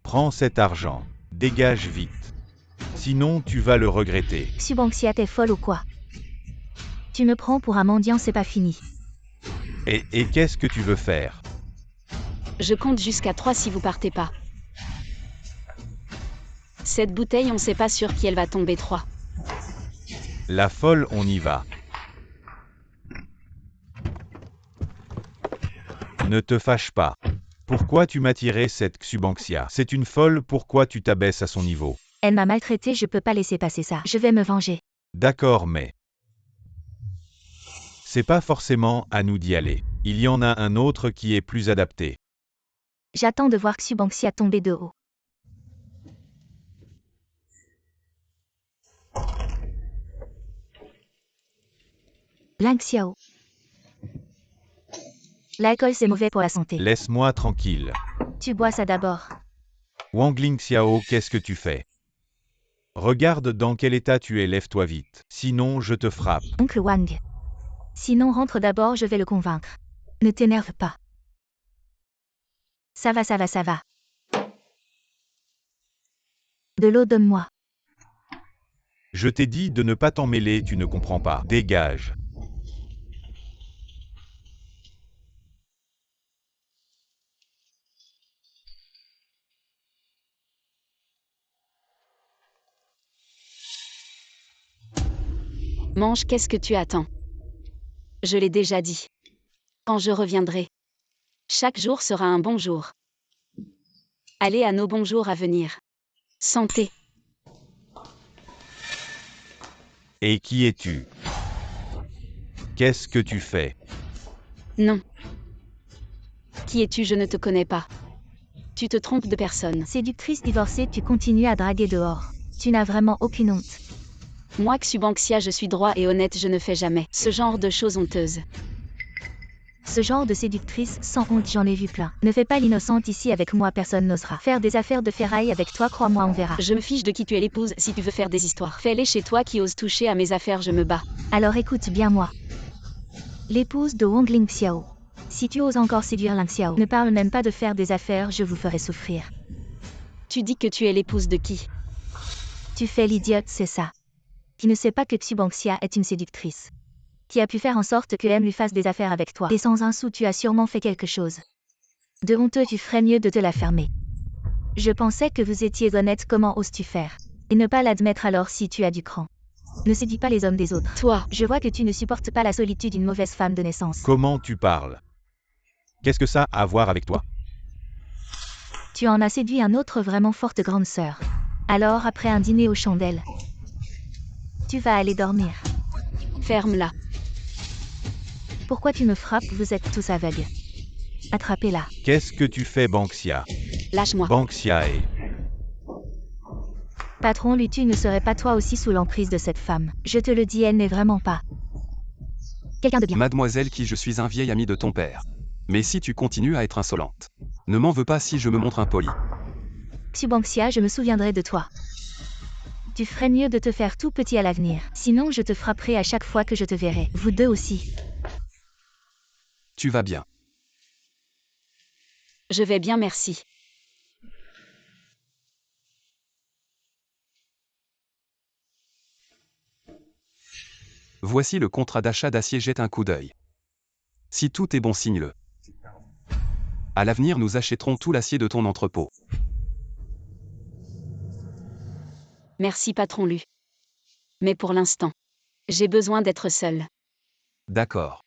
Prends cet argent. Dégage vite. Sinon, tu vas le regretter. Xubanxia, t'es folle ou quoi? Tu me prends pour un mendiant, c'est pas fini. Et qu'est-ce que tu veux faire? Je compte jusqu'à 3 si vous partez pas. Cette bouteille, on sait pas sûr qui elle va tomber. 3. La folle, on y va. Ne te fâche pas. Pourquoi tu m'as tiré cette Xubanxia? C'est une folle, pourquoi tu t'abaisses à son niveau? Elle m'a maltraité, je peux pas laisser passer ça. Je vais me venger. D'accord, mais... c'est pas forcément à nous d'y aller. Il y en a un autre qui est plus adapté. J'attends de voir Xubanxia tomber de haut. Ling Xiao. L'alcool, c'est mauvais pour la santé. Laisse-moi tranquille. Tu bois ça d'abord. Wang Ling Xiao, qu'est-ce que tu fais? Regarde dans quel état tu es, lève-toi vite. Sinon, je te frappe. Oncle Wang. Sinon, rentre d'abord, je vais le convaincre. Ne t'énerve pas. Ça va, ça va, ça va. De l'eau, donne-moi. Je t'ai dit de ne pas t'en mêler, tu ne comprends pas. Dégage. Mange, qu'est-ce que tu attends? Je l'ai déjà dit. Quand je reviendrai. Chaque jour sera un bon jour. Allez à nos bons jours à venir. Santé. Et qui es-tu? Qu'est-ce que tu fais? Non. Qui es-tu? Je ne te connais pas. Tu te trompes de personne. Séductrice divorcée, tu continues à draguer dehors. Tu n'as vraiment aucune honte. Moi, Xubanxia, je suis droit et honnête, je ne fais jamais ce genre de choses honteuses. Ce genre de séductrice sans honte, j'en ai vu plein. Ne fais pas l'innocente ici avec moi, personne n'osera faire des affaires de ferraille avec toi, crois-moi, on verra. Je me fiche de qui tu es l'épouse, si tu veux faire des histoires. Fais-les chez toi, qui ose toucher à mes affaires, je me bats. Alors écoute bien moi. L'épouse de Wang Ling Xiao. Si tu oses encore séduire Ling Xiao, ne parle même pas de faire des affaires, je vous ferai souffrir. Tu dis que tu es l'épouse de qui? Tu fais l'idiote, c'est ça. Qui ne sait pas que Xubanxia est une séductrice. Qui a pu faire en sorte que M lui fasse des affaires avec toi. Et sans un sou, tu as sûrement fait quelque chose. De honteux, tu ferais mieux de te la fermer. Je pensais que vous étiez honnête, comment oses-tu faire? Et ne pas l'admettre alors si tu as du cran. Ne séduis pas les hommes des autres. Toi, Je vois que tu ne supportes pas la solitude d'une mauvaise femme de naissance. Comment tu parles? Qu'est-ce que ça a à voir avec toi? Tu en as séduit un autre vraiment forte grande sœur. Alors après un dîner aux chandelles, tu vas aller dormir. ferme-la. Pourquoi tu me frappes? Vous êtes tous aveugles. Attrapez-la. Qu'est-ce que tu fais, Banxia? Lâche-moi. Banxia est... Patron Lu, tu ne serais pas toi aussi sous l'emprise de cette femme. Je te le dis, elle n'est vraiment pas quelqu'un de bien. Mademoiselle qui je suis un vieil ami de ton père. Mais si tu continues à être insolente, ne m'en veux pas si je me montre impoli. Xubanxia, je me souviendrai de toi. Tu ferais mieux de te faire tout petit à l'avenir. Sinon, je te frapperai à chaque fois que je te verrai. Vous deux aussi. Tu vas bien. Je vais bien, merci. Voici le contrat d'achat d'acier, jette un coup d'œil. Si tout est bon, signe-le. À l'avenir, nous achèterons tout l'acier de ton entrepôt. Merci patron Lu. Mais pour l'instant, j'ai besoin d'être seul. D'accord.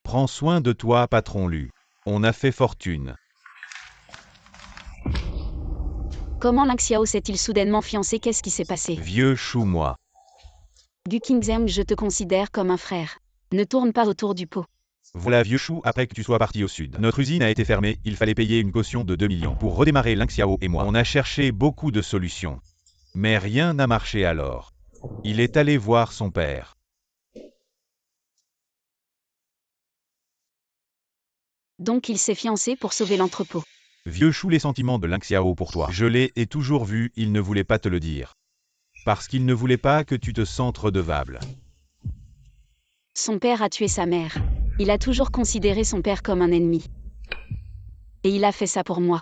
Prends soin de toi, patron Lu. On a fait fortune. Comment Ling Xiao s'est-il soudainement fiancé? Qu'est-ce qui s'est passé? Vieux chou moi. Du Qingzheng, je te considère comme un frère. Ne tourne pas autour du pot. Voilà vieux chou, après que tu sois parti au sud. Notre usine a été fermée, il fallait payer une caution de 2 millions. Pour redémarrer Ling Xiao et moi, on a cherché beaucoup de solutions. Mais rien n'a marché alors. Il est allé voir son père. Donc il s'est fiancé pour sauver l'entrepôt. Vieux chou, les sentiments de Ling Xiao pour toi. Je l'ai et toujours vu, il ne voulait pas te le dire. Parce qu'il ne voulait pas que tu te sentes redevable. Son père a tué sa mère. Il a toujours considéré son père comme un ennemi. Et il a fait ça pour moi.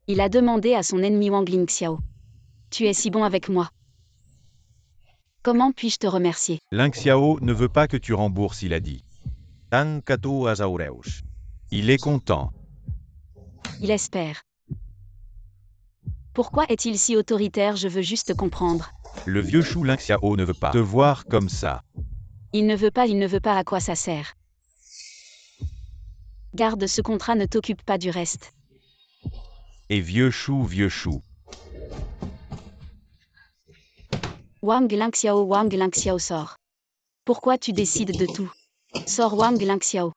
Il a demandé à son ennemi Wang Lingxiao. Tu es si bon avec moi. Comment puis-je te remercier? Ling Xiao ne veut pas que tu rembourses, il a dit. Il est content. Il espère. Pourquoi est-il si autoritaire? Je veux juste comprendre. Le vieux chou Ling Xiao ne veut pas te voir comme ça. Il ne veut pas, à quoi ça sert? Garde ce contrat, ne t'occupe pas du reste. Et vieux chou. Wang Lingxiao sort. Pourquoi tu décides de tout? Sors Wang Lingxiao.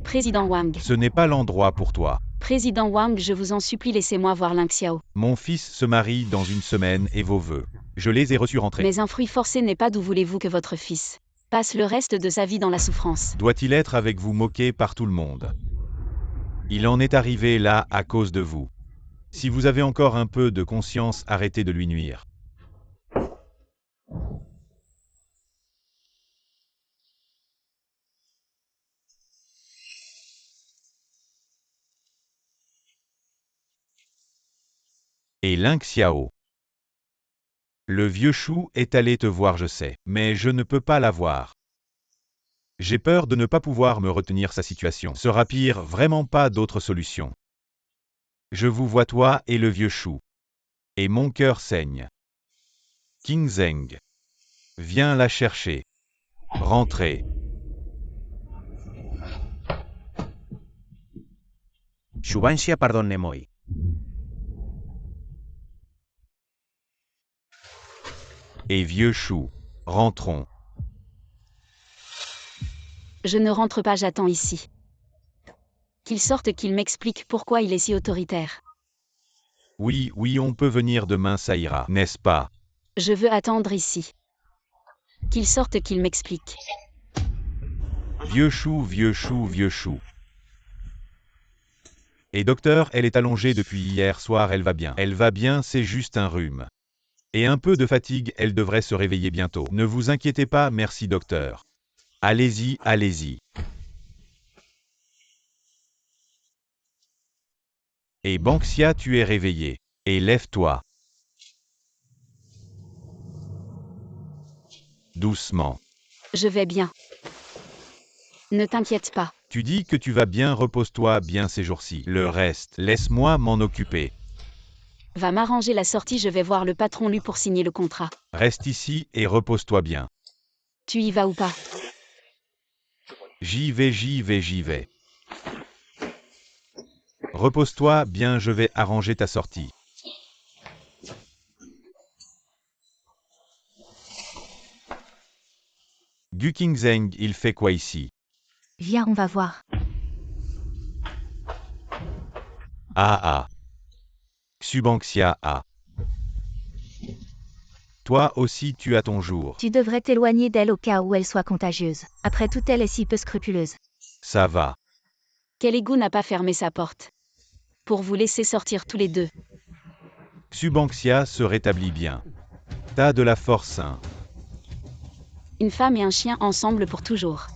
Président Wang. Ce n'est pas l'endroit pour toi. Président Wang, je vous en supplie, laissez-moi voir Lingxiao. Mon fils se marie dans une semaine et vos vœux. Je les ai reçus rentrés. Mais un fruit forcé n'est pas. D'où voulez-vous que votre fils passe le reste de sa vie dans la souffrance? Doit-il être avec vous, moqué par tout le monde? Il en est arrivé là à cause de vous. Si vous avez encore un peu de conscience, arrêtez de lui nuire. Et Ling Xiao. Le vieux chou est allé te voir, je sais, mais je ne peux pas la voir. J'ai peur de ne pas pouvoir me retenir sa situation. Sera pire, vraiment pas d'autre solution. Je vous vois toi et le vieux chou. Et mon cœur saigne. Qingzheng. Viens la chercher. Rentrez. Xubanxia pardonne moi. Et vieux chou. Rentrons. Je ne rentre pas, j'attends ici. Qu'il sorte, qu'il m'explique pourquoi il est si autoritaire. Oui, on peut venir demain, ça ira, n'est-ce pas? Je veux attendre ici. Qu'il sorte, qu'il m'explique. Vieux chou. Et docteur, elle est allongée depuis hier soir, elle va bien. Elle va bien, c'est juste un rhume. Et un peu de fatigue, elle devrait se réveiller bientôt. Ne vous inquiétez pas, merci docteur. Allez-y. Et Banxia, tu es réveillé. Et lève-toi. Doucement. Je vais bien. Ne t'inquiète pas. Tu dis que tu vas bien, repose-toi bien ces jours-ci. Le reste, laisse-moi m'en occuper. Va m'arranger la sortie, je vais voir le patron Lu pour signer le contrat. Reste ici et repose-toi bien. Tu y vas ou pas? J'y vais. Repose-toi bien, je vais arranger ta sortie. Gu Qingzheng, il fait quoi ici? Viens, on va voir. Ah ah. Xubanxia ah. Toi aussi tu as ton jour. Tu devrais t'éloigner d'elle au cas où elle soit contagieuse. Après tout, elle est si peu scrupuleuse. Ça va. Quel égout n'a pas fermé sa porte pour vous laisser sortir tous les deux? Xubanxia se rétablit bien. T'as de la force, hein. Une femme et un chien ensemble pour toujours.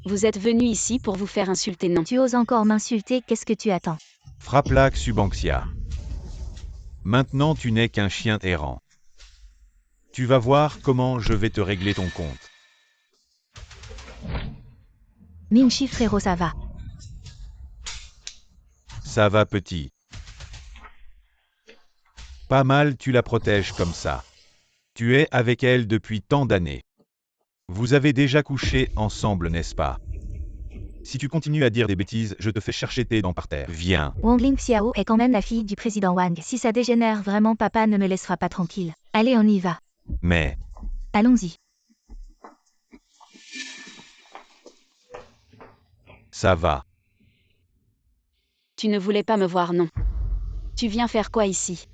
Vous êtes venu ici pour vous faire insulter, non? Tu oses encore m'insulter, qu'est-ce que tu attends? Frappe-la, Xubanxia. Maintenant tu n'es qu'un chien errant. Tu vas voir comment je vais te régler ton compte. Minchi frérot, ça va. Ça va petit. Pas mal tu la protèges comme ça. Tu es avec elle depuis tant d'années. Vous avez déjà couché ensemble, n'est-ce pas? Si tu continues à dire des bêtises, je te fais chercher tes dents par terre. Viens. Wangling Xiao est quand même la fille du président Wang. Si ça dégénère vraiment, papa ne me laissera pas tranquille. Allez, on y va. Mais, Allons-y. ça va. Tu ne voulais pas me voir, non? Tu viens faire quoi ici?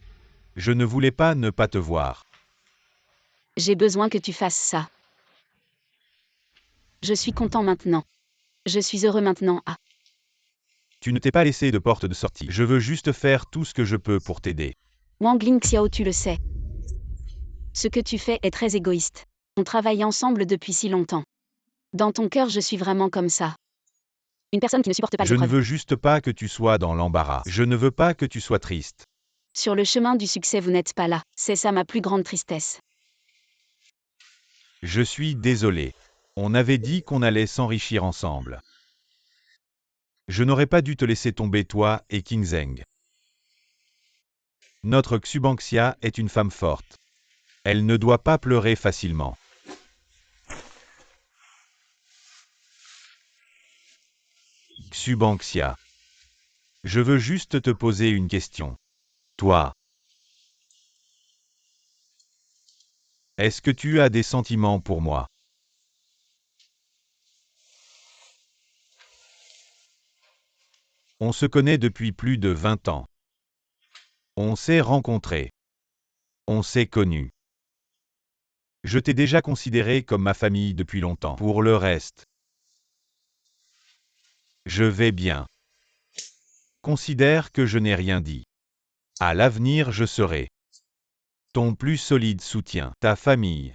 Je ne voulais pas ne pas te voir. J'ai besoin que tu fasses ça. Je suis content maintenant. Je suis heureux maintenant. Ah, Tu ne t'es pas laissé de porte de sortie. Je veux juste faire tout ce que je peux pour t'aider. Wangling Xiao, tu le sais. Ce que tu fais est très égoïste. On travaille ensemble depuis si longtemps. Dans ton cœur, je suis vraiment comme ça. Une personne qui ne supporte pas Je ne l'épreuve. veux juste pas que tu sois dans l'embarras. Je ne veux pas que tu sois triste. Sur le chemin du succès, vous n'êtes pas là. C'est ça ma plus grande tristesse. Je suis désolé. On avait dit qu'on allait s'enrichir ensemble. Je n'aurais pas dû te laisser tomber toi et King Zheng. Notre Xubanxia est une femme forte. Elle ne doit pas pleurer facilement. Xubanxia. Je veux juste te poser une question. Toi. Est-ce que tu as des sentiments pour moi? On se connaît depuis plus de 20 ans. On s'est rencontrés. On s'est connus. Je t'ai déjà considéré comme ma famille depuis longtemps. Pour le reste, je vais bien. Considère que je n'ai rien dit. À l'avenir, je serai ton plus solide soutien, ta famille.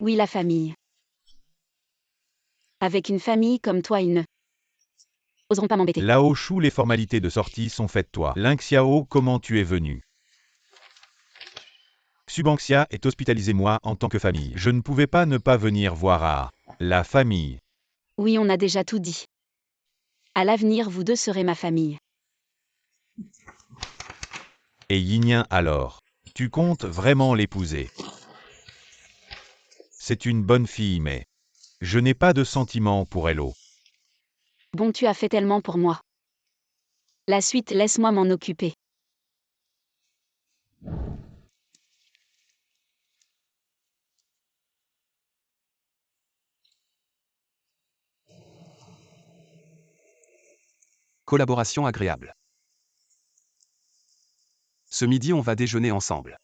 Oui, la famille. Avec une famille comme toi, ils ne oseront pas m'embêter. Lao Shu, les formalités de sortie sont faites toi. Ling Xiao, comment tu es venu? Xubanxia est hospitalisé moi en tant que famille. Je ne pouvais pas ne pas venir voir à la famille. Oui, on a déjà tout dit. À l'avenir, vous deux serez ma famille. Et Yinyan alors? Tu comptes vraiment l'épouser? C'est une bonne fille mais je n'ai pas de sentiments pour elle. Oh. Bon, tu as fait tellement pour moi. La suite, laisse-moi m'en occuper. Collaboration agréable. Ce midi, on va déjeuner ensemble.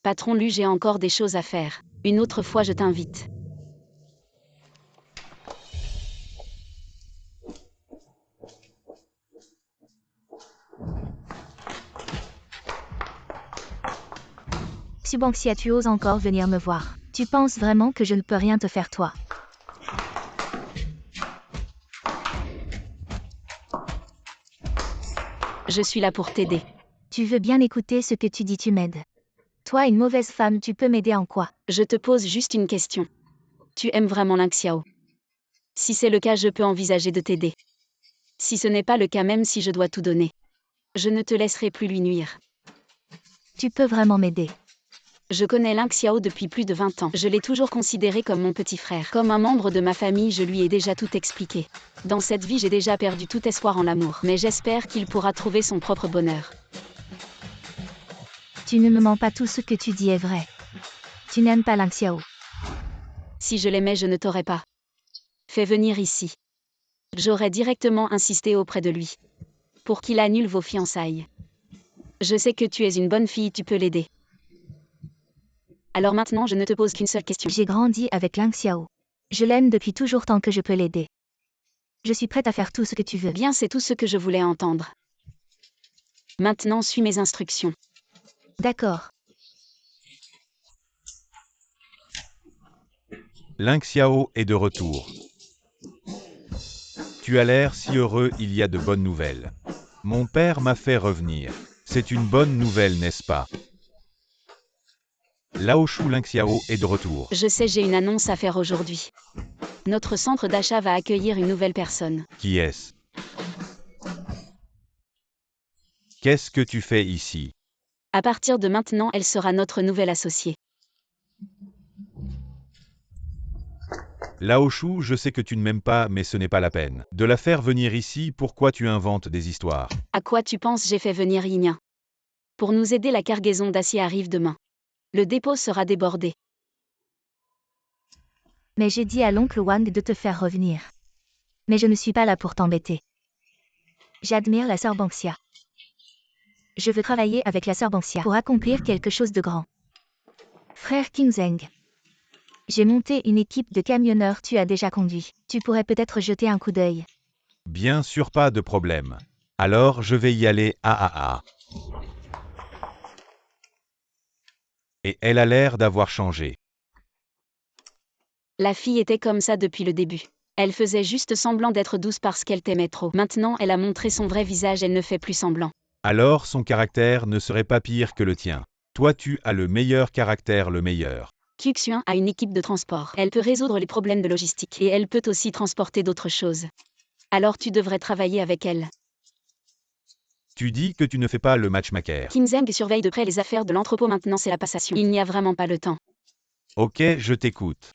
Patron Lu, j'ai encore des choses à faire. Une autre fois, je t'invite. Xubanxia, tu oses encore venir me voir. Tu penses vraiment que je ne peux rien te faire, toi? Je suis là pour t'aider. Tu veux bien écouter ce que tu dis, tu m'aides. Toi, une mauvaise femme, tu peux m'aider en quoi? Je te pose juste une question. Tu aimes vraiment Ling Xiao? Si c'est le cas, je peux envisager de t'aider. Si ce n'est pas le cas, même si je dois tout donner, je ne te laisserai plus lui nuire. Tu peux vraiment m'aider. Je connais Ling Xiao depuis plus de 20 ans. Je l'ai toujours considéré comme mon petit frère. Comme un membre de ma famille, je lui ai déjà tout expliqué. Dans cette vie, j'ai déjà perdu tout espoir en l'amour. Mais j'espère qu'il pourra trouver son propre bonheur. Tu ne me mens pas, tout ce que tu dis est vrai. Tu n'aimes pas Ling Xiao. Si je l'aimais, je ne t'aurais pas fait venir ici. J'aurais directement insisté auprès de lui. Pour qu'il annule vos fiançailles. Je sais que tu es une bonne fille, tu peux l'aider. Alors maintenant je ne te pose qu'une seule question. J'ai grandi avec Ling Xiao. Je l'aime depuis toujours tant que je peux l'aider. Je suis prête à faire tout ce que tu veux. Bien, c'est tout ce que je voulais entendre. Maintenant suis mes instructions. D'accord. Ling Xiao est de retour. Tu as l'air si heureux, il y a de bonnes nouvelles. Mon père m'a fait revenir. C'est une bonne nouvelle, n'est-ce pas? Lao Shu Ling Xiao est de retour. Je sais, j'ai une annonce à faire aujourd'hui. Notre centre d'achat va accueillir une nouvelle personne. Qui est-ce? Qu'est-ce que tu fais ici? À partir de maintenant, elle sera notre nouvelle associée. Lao Shu, je sais que tu ne m'aimes pas, mais ce n'est pas la peine. De la faire venir ici, pourquoi tu inventes des histoires? À quoi tu penses j'ai fait venir Yinyan? Pour nous aider, la cargaison d'acier arrive demain. Le dépôt sera débordé. Mais j'ai dit à l'oncle Wang de te faire revenir. Mais je ne suis pas là pour t'embêter. J'admire la sœur Bangxia. Je veux travailler avec la sœur Bangxia pour accomplir quelque chose de grand. Frère Qingzheng. J'ai monté une équipe de camionneurs, tu as déjà conduit. Tu pourrais peut-être jeter un coup d'œil. Bien sûr, pas de problème. Alors je vais y aller. Et elle a l'air d'avoir changé. La fille était comme ça depuis le début. Elle faisait juste semblant d'être douce parce qu'elle t'aimait trop. Maintenant, elle a montré son vrai visage, elle ne fait plus semblant. Alors son caractère ne serait pas pire que le tien. Toi tu as le meilleur caractère, le meilleur. Xuan a une équipe de transport. Elle peut résoudre les problèmes de logistique et elle peut aussi transporter d'autres choses. Alors tu devrais travailler avec elle. Tu dis que tu ne fais pas le matchmaker. Qingzheng surveille de près les affaires de l'entrepôt, maintenant c'est la passation. Il n'y a vraiment pas le temps. Ok, je t'écoute.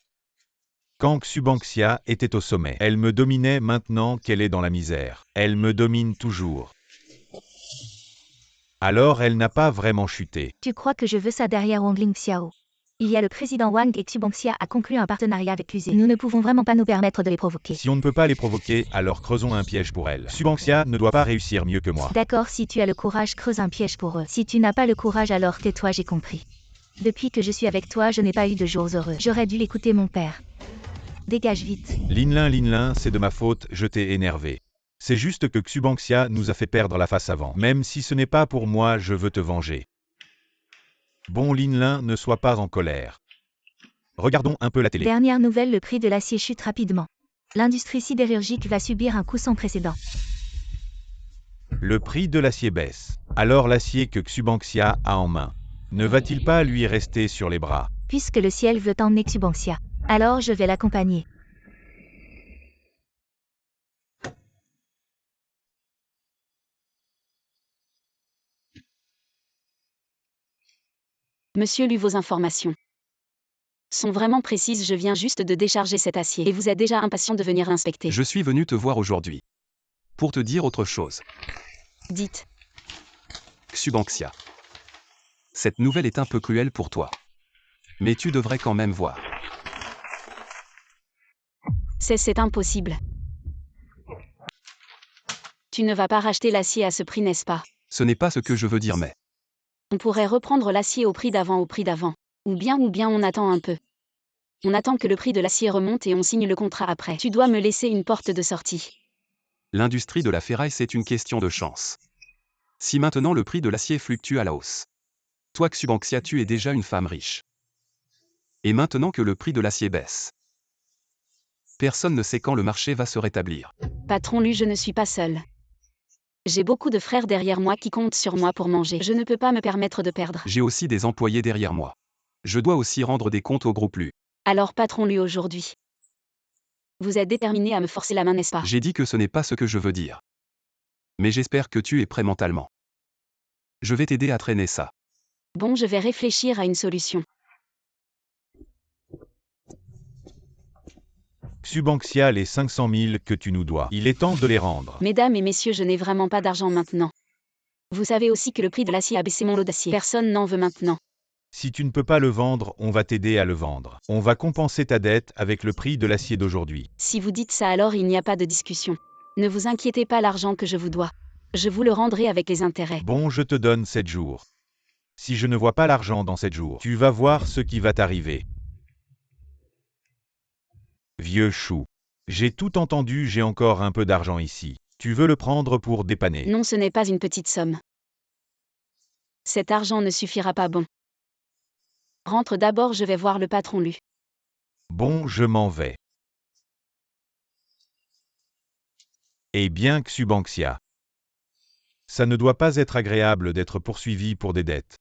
Quand Xubangxia était au sommet, elle me dominait, maintenant qu'elle est dans la misère. Elle me domine toujours. Alors elle n'a pas vraiment chuté. Tu crois que je veux ça derrière Wang Ling Xiao? Il y a le président Wang et Xubangxia a conclu un partenariat avec l'usine. Nous ne pouvons vraiment pas nous permettre de les provoquer. Si on ne peut pas les provoquer, alors creusons un piège pour elle. Xubangxia ne doit pas réussir mieux que moi. D'accord, si tu as le courage, creuse un piège pour eux. Si tu n'as pas le courage, alors tais-toi, j'ai compris. Depuis que je suis avec toi, je n'ai pas eu de jours heureux. J'aurais dû l'écouter, mon père. Dégage vite. Linlin, c'est de ma faute, je t'ai énervé. C'est juste que Xubangxia nous a fait perdre la face avant. Même si ce n'est pas pour moi, je veux te venger. Bon Linlin, ne sois pas en colère. Regardons un peu la télé. Dernière nouvelle, le prix de l'acier chute rapidement. L'industrie sidérurgique va subir un coup sans précédent. Le prix de l'acier baisse. Alors l'acier que Xubangxia a en main, ne va-t-il pas lui rester sur les bras? Puisque le ciel veut emmener Xubangxia, alors je vais l'accompagner. Monsieur lut vos informations. Sont vraiment précises, je viens juste de décharger cet acier et vous êtes déjà impatient de venir l'inspecter. Je suis venu te voir aujourd'hui. Pour te dire autre chose. Dites. Xubangxia. Cette nouvelle est un peu cruelle pour toi. Mais tu devrais quand même voir. C'est impossible. Tu ne vas pas racheter l'acier à ce prix, n'est-ce pas? Ce n'est pas ce que je veux dire, mais... On pourrait reprendre l'acier au prix d'avant, Ou bien on attend un peu. On attend que le prix de l'acier remonte et on signe le contrat après. Tu dois me laisser une porte de sortie. L'industrie de la ferraille, c'est une question de chance. Si maintenant le prix de l'acier fluctue à la hausse. Toi, Xubangxia, tu es déjà une femme riche. Et maintenant que le prix de l'acier baisse. Personne ne sait quand le marché va se rétablir. Patron Lu, je ne suis pas seul. J'ai beaucoup de frères derrière moi qui comptent sur moi pour manger. Je ne peux pas me permettre de perdre. J'ai aussi des employés derrière moi. Je dois aussi rendre des comptes au groupe Lu. Alors patron Lu, aujourd'hui. Vous êtes déterminé à me forcer la main, n'est-ce pas? J'ai dit que ce n'est pas ce que je veux dire. Mais j'espère que tu es prêt mentalement. Je vais t'aider à traîner ça. Bon, je vais réfléchir à une solution. Xubangxia, les 500 000 que tu nous dois. Il est temps de les rendre. Mesdames et messieurs, je n'ai vraiment pas d'argent maintenant. Vous savez aussi que le prix de l'acier a baissé, mon lot d'acier. Personne n'en veut maintenant. Si tu ne peux pas le vendre, on va t'aider à le vendre. On va compenser ta dette avec le prix de l'acier d'aujourd'hui. Si vous dites ça, alors il n'y a pas de discussion. Ne vous inquiétez pas, l'argent que je vous dois. Je vous le rendrai avec les intérêts. Bon, je te donne 7 jours. Si je ne vois pas l'argent dans 7 jours, tu vas voir ce qui va t'arriver. Vieux chou. J'ai tout entendu, j'ai encore un peu d'argent ici. Tu veux le prendre pour dépanner? Non, ce n'est pas une petite somme. Cet argent ne suffira pas, bon. Rentre d'abord, je vais voir le patron Lu. Bon, je m'en vais. Eh bien, Xubanxia. Ça ne doit pas être agréable d'être poursuivi pour des dettes.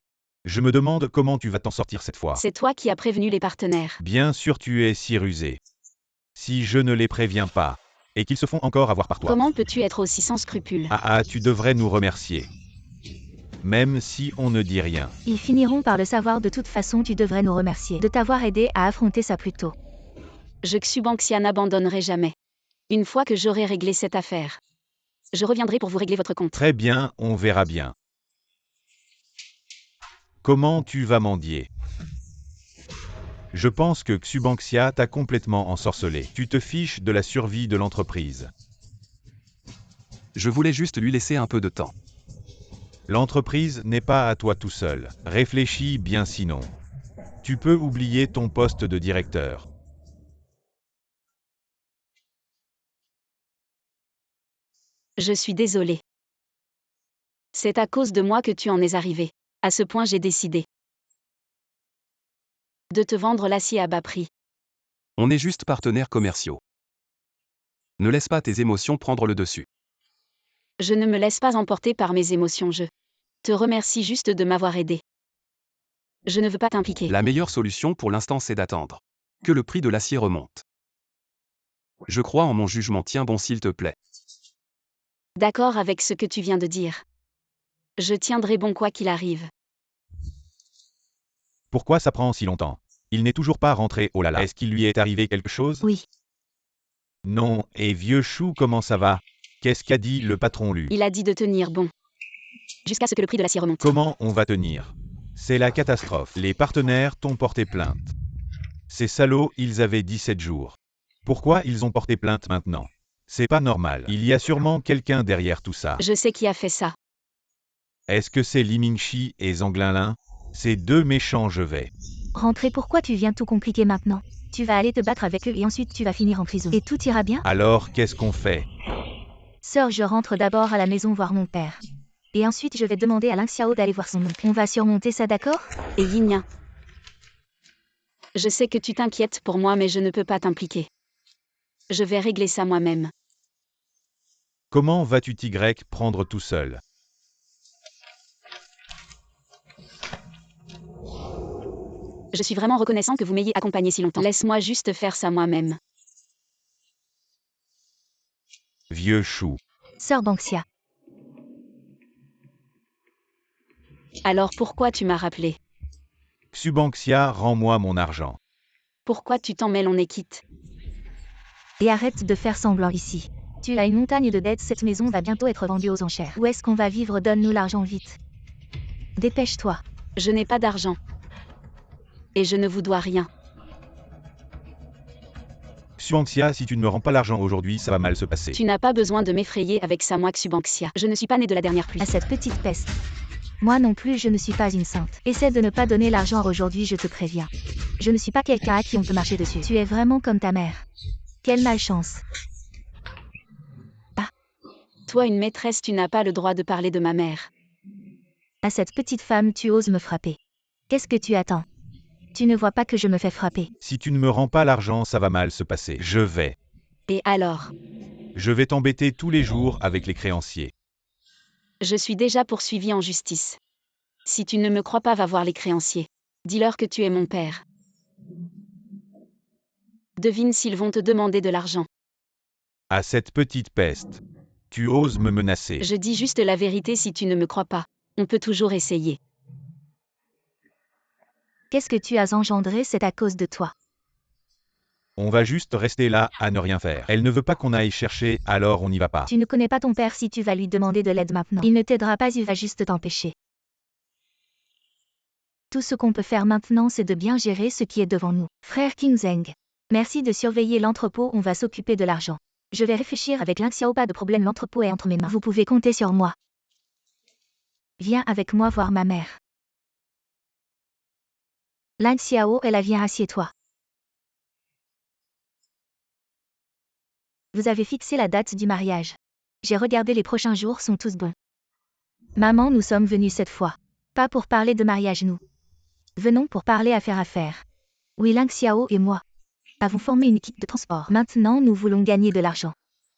Je me demande comment tu vas t'en sortir cette fois. C'est toi qui as prévenu les partenaires. Bien sûr, tu es si rusé. Si je ne les préviens pas, et qu'ils se font encore avoir par toi. Comment peux-tu être aussi sans scrupules? Ah, tu devrais nous remercier. Même si on ne dit rien. Ils finiront par le savoir, de toute façon tu devrais nous remercier de t'avoir aidé à affronter ça plus tôt. Je Xubanxia n'abandonnerai jamais. Une fois que j'aurai réglé cette affaire, je reviendrai pour vous régler votre compte. Très bien, on verra bien. Comment tu vas mendier? Je pense que Xubanxia t'a complètement ensorcelé. Tu te fiches de la survie de l'entreprise. Je voulais juste lui laisser un peu de temps. L'entreprise n'est pas à toi tout seul. Réfléchis bien sinon. Tu peux oublier ton poste de directeur. Je suis désolé. C'est à cause de moi que tu en es arrivé. À ce point, j'ai décidé de te vendre l'acier à bas prix. On est juste partenaires commerciaux. Ne laisse pas tes émotions prendre le dessus. Je ne me laisse pas emporter par mes émotions, je te remercie juste de m'avoir aidé. Je ne veux pas t'impliquer. La meilleure solution pour l'instant, c'est d'attendre que le prix de l'acier remonte. Je crois en mon jugement, tiens bon s'il te plaît. D'accord avec ce que tu viens de dire. Je tiendrai bon quoi qu'il arrive. Pourquoi ça prend si longtemps? Il n'est toujours pas rentré, oh là là. Est-ce qu'il lui est arrivé quelque chose? Oui. Non, et vieux chou, comment ça va? Qu'est-ce qu'a dit le patron Lu? Il a dit de tenir bon. Jusqu'à ce que le prix de l'acier remonte. Comment on va tenir? C'est la catastrophe. Les partenaires t'ont porté plainte. Ces salauds, ils avaient 17 jours. Pourquoi ils ont porté plainte maintenant? C'est pas normal. Il y a sûrement quelqu'un derrière tout ça. Je sais qui a fait ça. Est-ce que c'est Li Mingxi et Zhang Linlin? Ces deux méchants, je vais. Rentrer, pourquoi tu viens tout compliquer maintenant? Tu vas aller te battre avec eux et ensuite tu vas finir en prison. Et tout ira bien? Alors, qu'est-ce qu'on fait? Sœur, je rentre d'abord à la maison voir mon père. Et ensuite je vais demander à Ling Xiao d'aller voir son oncle. On va surmonter ça, d'accord? Et Yinyan. Je sais que tu t'inquiètes pour moi, mais je ne peux pas t'impliquer. Je vais régler ça moi-même. Comment vas-tu Y prendre tout seul? Je suis vraiment reconnaissant que vous m'ayez accompagné si longtemps. Laisse-moi juste faire ça moi-même. Vieux chou. Sœur Banxia. Alors pourquoi tu m'as rappelé? Xubanxia, rends-moi mon argent. Pourquoi tu t'en mêles, on est quitte? Et arrête de faire semblant ici. Tu as une montagne de dettes, cette maison va bientôt être vendue aux enchères. Où est-ce qu'on va vivre? Donne-nous l'argent vite. Dépêche-toi. Je n'ai pas d'argent. Et je ne vous dois rien. Xubanxia, si tu ne me rends pas l'argent aujourd'hui, ça va mal se passer. Tu n'as pas besoin de m'effrayer avec ça, moi Xubanxia. Je ne suis pas née de la dernière pluie. À cette petite peste. Moi non plus, je ne suis pas une sainte. Essaie de ne pas donner l'argent aujourd'hui, je te préviens. Je ne suis pas quelqu'un à qui on peut marcher dessus. Tu es vraiment comme ta mère. Quelle malchance. Toi, une maîtresse, tu n'as pas le droit de parler de ma mère. À cette petite femme, tu oses me frapper. Qu'est-ce que tu attends? Tu ne vois pas que je me fais frapper? Si tu ne me rends pas l'argent, ça va mal se passer. Je vais. Et alors? Je vais t'embêter tous les jours avec les créanciers. Je suis déjà poursuivi en justice. Si tu ne me crois pas, va voir les créanciers. Dis-leur que tu es mon père. Devine s'ils vont te demander de l'argent. À cette petite peste. Tu oses me menacer. Je dis juste la vérité, si tu ne me crois pas. On peut toujours essayer. Qu'est-ce que tu as engendré? C'est à cause de toi. On va juste rester là, à ne rien faire. Elle ne veut pas qu'on aille chercher, alors on n'y va pas. Tu ne connais pas ton père, si tu vas lui demander de l'aide maintenant. Il ne t'aidera pas, il va juste t'empêcher. Tout ce qu'on peut faire maintenant, c'est de bien gérer ce qui est devant nous. Frère Qingzheng, merci de surveiller l'entrepôt, on va s'occuper de l'argent. Je vais réfléchir avec Ling Xiao, pas de problème, l'entrepôt est entre mes mains. Vous pouvez compter sur moi. Viens avec moi voir ma mère. Ling Xiao, elle a viens, assieds-toi. Vous avez fixé la date du mariage. J'ai regardé, les prochains jours sont tous bons. Maman, nous sommes venus cette fois. Pas pour parler de mariage, nous. Venons pour parler affaire. Oui, Ling Xiao et moi avons formé une équipe de transport. Maintenant, nous voulons gagner de l'argent.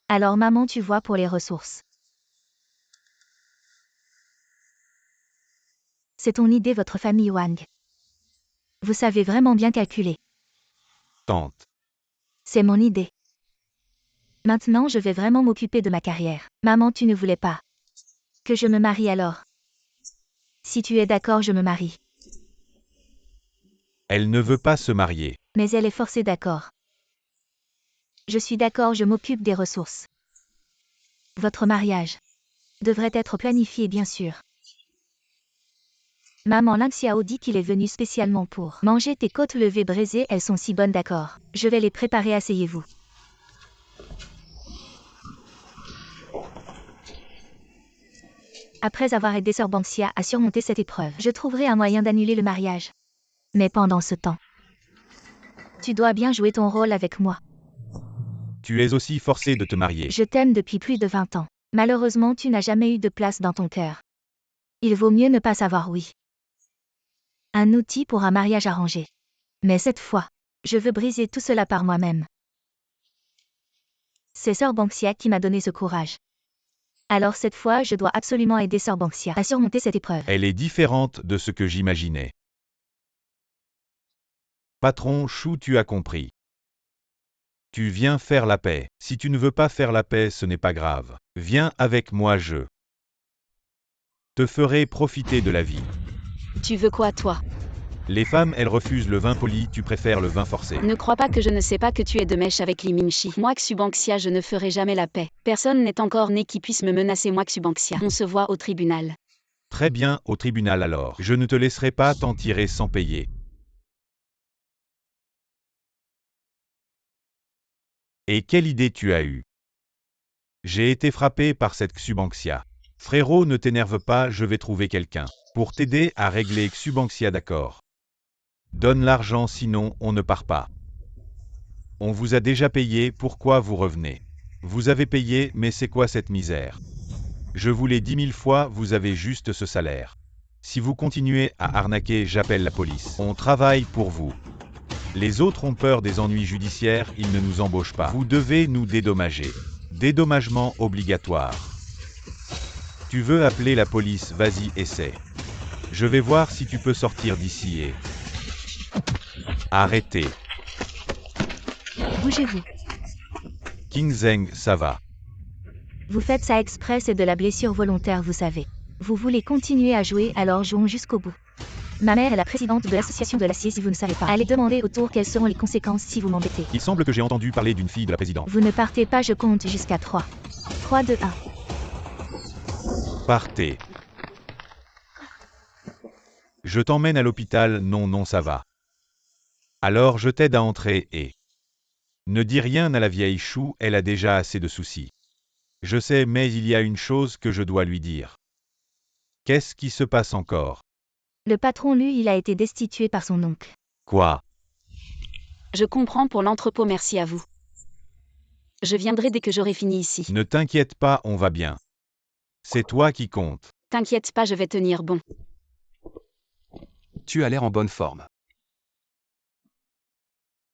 Alors maman, tu vois pour les ressources. C'est ton idée, votre famille Wang. Vous savez vraiment bien calculer. Tante. C'est mon idée. Maintenant, je vais vraiment m'occuper de ma carrière. Maman, tu ne voulais pas que je me marie alors. Si tu es d'accord, je me marie. Elle ne veut pas se marier. Mais elle est forcée d'accord. Je suis d'accord, je m'occupe des ressources. Votre mariage devrait être planifié, bien sûr. Maman, Ling Xiao dit qu'il est venu spécialement pour manger tes côtes levées braisées, elles sont si bonnes, d'accord. Je vais les préparer, asseyez-vous. Après avoir aidé Sœur Banksia à surmonter cette épreuve, je trouverai un moyen d'annuler le mariage. Mais pendant ce temps, tu dois bien jouer ton rôle avec moi. Tu es aussi forcé de te marier. Je t'aime depuis plus de 20 ans. Malheureusement, tu n'as jamais eu de place dans ton cœur. Il vaut mieux ne pas savoir oui. Un outil pour un mariage arrangé. Mais cette fois, je veux briser tout cela par moi-même. C'est Sœur Banksia qui m'a donné ce courage. Alors cette fois, je dois absolument aider Sœur Banksia à surmonter cette épreuve. Elle est différente de ce que j'imaginais. Patron Chou, tu as compris. Tu viens faire la paix. Si tu ne veux pas faire la paix, ce n'est pas grave. Viens avec moi, je te ferai profiter de la vie. Tu veux quoi, toi? Les femmes, elles refusent le vin poli, tu préfères le vin forcé. Ne crois pas que je ne sais pas que tu es de mèche avec Li Mingxi. Moi, Xubanxia, je ne ferai jamais la paix. Personne n'est encore né qui puisse me menacer, moi, Xubanxia. On se voit au tribunal. Très bien, au tribunal alors. Je ne te laisserai pas t'en tirer sans payer. Et quelle idée tu as eue? J'ai été frappé par cette Xubanxia. Frérot, ne t'énerve pas, je vais trouver quelqu'un pour t'aider à régler Xubanxia, d'accord? Donne l'argent, sinon on ne part pas. On vous a déjà payé, pourquoi vous revenez? Vous avez payé, mais c'est quoi cette misère? Je vous l'ai dit 1000 fois, vous avez juste ce salaire. Si vous continuez à arnaquer, j'appelle la police. On travaille pour vous. Les autres ont peur des ennuis judiciaires, ils ne nous embauchent pas. Vous devez nous dédommager. Dédommagement obligatoire. Tu veux appeler la police, vas-y, essaie. Je vais voir si tu peux sortir d'ici et... Arrêtez. Bougez-vous. King Zeng, ça va. Vous faites ça exprès, c'est de la blessure volontaire, vous savez. Vous voulez continuer à jouer, alors jouons jusqu'au bout. Ma mère est la présidente de l'association de l'acier, si vous ne savez pas. Allez demander autour quelles seront les conséquences si vous m'embêtez. Il semble que j'ai entendu parler d'une fille de la présidente. Vous ne partez pas, je compte jusqu'à 3. 3, 2, 1. Partez. Je t'emmène à l'hôpital, non, ça va. Alors je t'aide à entrer et... Ne dis rien à la vieille Chou, elle a déjà assez de soucis. Je sais, mais il y a une chose que je dois lui dire. Qu'est-ce qui se passe encore? Le patron, lui, il a été destitué par son oncle. Quoi? Je comprends pour l'entrepôt, merci à vous. Je viendrai dès que j'aurai fini ici. Ne t'inquiète pas, on va bien. C'est toi qui compte. T'inquiète pas, je vais tenir bon. Tu as l'air en bonne forme.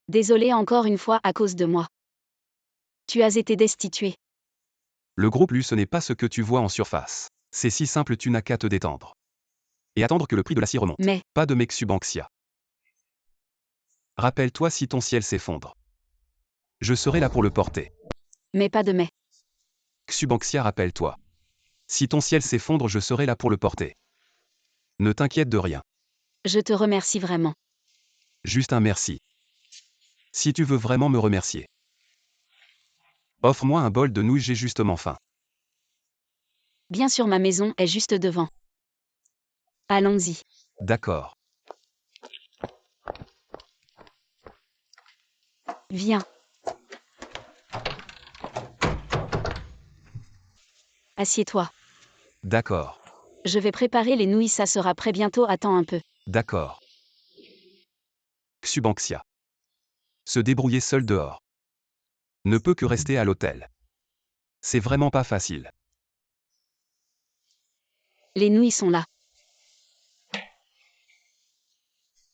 Désolé encore une fois à cause de moi. Tu as été destitué. Le gros plus, ce n'est pas ce que tu vois en surface. C'est si simple, tu n'as qu'à te détendre. Et attendre que le prix de l'acier remonte. Mais, Pas de Xubanxia. Rappelle-toi, si ton ciel s'effondre, je serai là pour le porter. mais pas de mais. Xubanxia, rappelle-toi. Si ton ciel s'effondre, je serai là pour le porter. Ne t'inquiète de rien. Je te remercie vraiment. Juste un merci. Si tu veux vraiment me remercier. Offre-moi un bol de nouilles, j'ai justement faim. Bien sûr, ma maison est juste devant. Allons-y. D'accord. Viens. Assieds-toi. D'accord. Je vais préparer les nouilles, ça sera prêt bientôt, attends un peu. D'accord. Xubanxia. Se débrouiller seul dehors. Ne peut que rester à l'hôtel. C'est vraiment pas facile. Les nouilles sont là.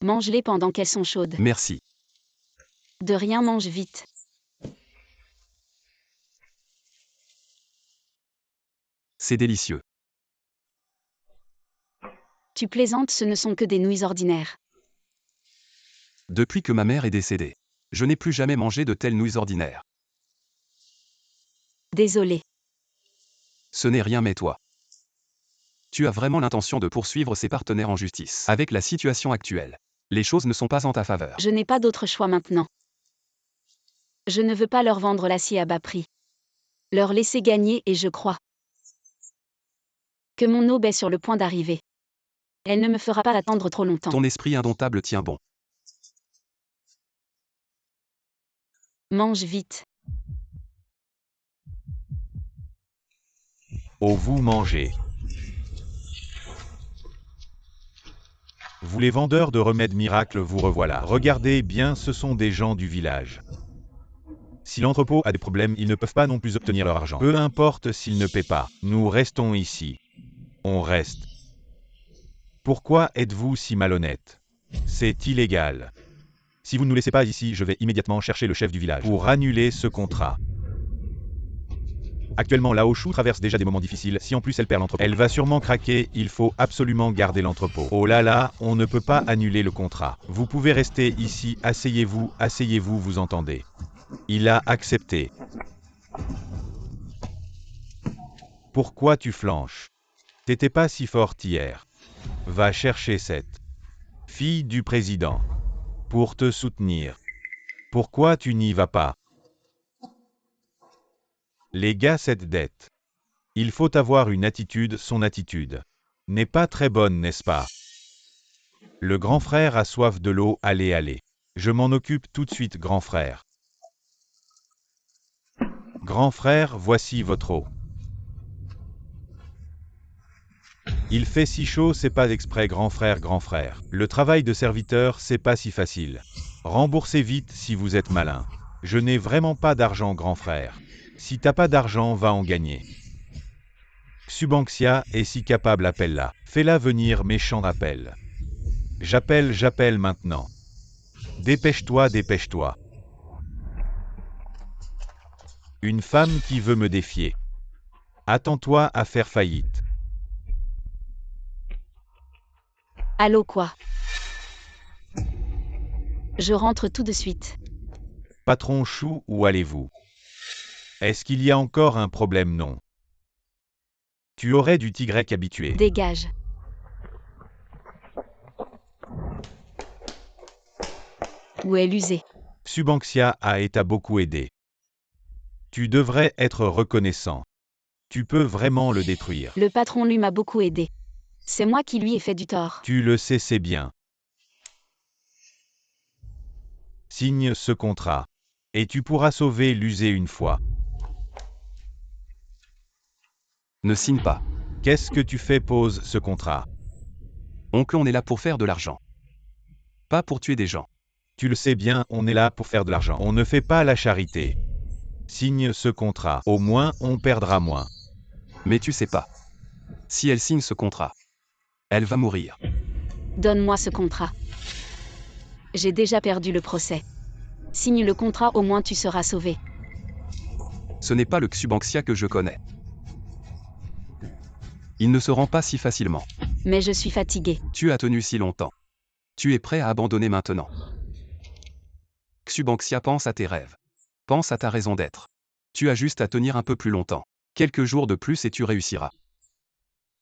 Mange-les pendant qu'elles sont chaudes. Merci. De rien, mange vite. C'est délicieux. Tu plaisantes, ce ne sont que des nouilles ordinaires. Depuis que ma mère est décédée, je n'ai plus jamais mangé de telles nouilles ordinaires. Désolé. Ce n'est rien mais toi. Tu as vraiment l'intention de poursuivre ses partenaires en justice. Avec la situation actuelle, les choses ne sont pas en ta faveur. Je n'ai pas d'autre choix maintenant. Je ne veux pas leur vendre l'acier à bas prix. Leur laisser gagner et je crois que mon aube est sur le point d'arriver. Elle ne me fera pas attendre trop longtemps. Ton esprit indomptable tient bon. Mange vite. Oh, vous mangez. Vous les vendeurs de remèdes miracles, vous revoilà. Regardez bien, ce sont des gens du village. Si l'entrepôt a des problèmes, ils ne peuvent pas non plus obtenir leur argent. Peu importe s'ils ne paient pas, nous restons ici. On reste. Pourquoi êtes-vous si malhonnête? C'est illégal. Si vous ne nous laissez pas ici, je vais immédiatement chercher le chef du village pour annuler ce contrat. Actuellement, Lao Shu traverse déjà des moments difficiles. Si en plus elle perd l'entrepôt, elle va sûrement craquer. Il faut absolument garder l'entrepôt. Oh là là, on ne peut pas annuler le contrat. Vous pouvez rester ici. Asseyez-vous, vous entendez. Il a accepté. Pourquoi tu flanches? T'étais pas si forte hier. Va chercher cette fille du président pour te soutenir. Pourquoi tu n'y vas pas? Les gars, cette dette. Il faut avoir une attitude, son attitude n'est pas très bonne, n'est-ce pas? Le grand frère a soif de l'eau, allez. Je m'en occupe tout de suite, grand frère. Grand frère, voici votre eau. Il fait si chaud, c'est pas exprès, grand frère, grand frère. Le travail de serviteur, c'est pas si facile. Remboursez vite si vous êtes malin. Je n'ai vraiment pas d'argent, grand frère. Si t'as pas d'argent, va en gagner. Xubanxia est si capable, appelle-la. Fais-la venir, méchant appel. J'appelle maintenant. Dépêche-toi. Une femme qui veut me défier. Attends-toi à faire faillite. Allô quoi? Je rentre tout de suite. Patron Chou, où allez-vous? Est-ce qu'il y a encore un problème? Non. Tu aurais dû t'y habituer. Dégage. Où est l'usé? Xubanxia t'a beaucoup aidé. Tu devrais être reconnaissant. Tu peux vraiment le détruire. Le patron lui m'a beaucoup aidé. C'est moi qui lui ai fait du tort. Tu le sais, c'est bien. Signe ce contrat. Et tu pourras sauver l'usé une fois. Ne signe pas. Qu'est-ce que tu fais? Pose ce contrat. Oncle, on est là pour faire de l'argent. Pas pour tuer des gens. Tu le sais bien, on est là pour faire de l'argent. On ne fait pas la charité. Signe ce contrat. Au moins, on perdra moins. Mais tu sais pas. Si elle signe ce contrat, elle va mourir. Donne-moi ce contrat. J'ai déjà perdu le procès. Signe le contrat, au moins tu seras sauvé. Ce n'est pas le Xubanxia que je connais. Il ne se rend pas si facilement. Mais je suis fatigué. Tu as tenu si longtemps. Tu es prêt à abandonner maintenant. Xubanxia, pense à tes rêves. Pense à ta raison d'être. Tu as juste à tenir un peu plus longtemps. Quelques jours de plus et tu réussiras.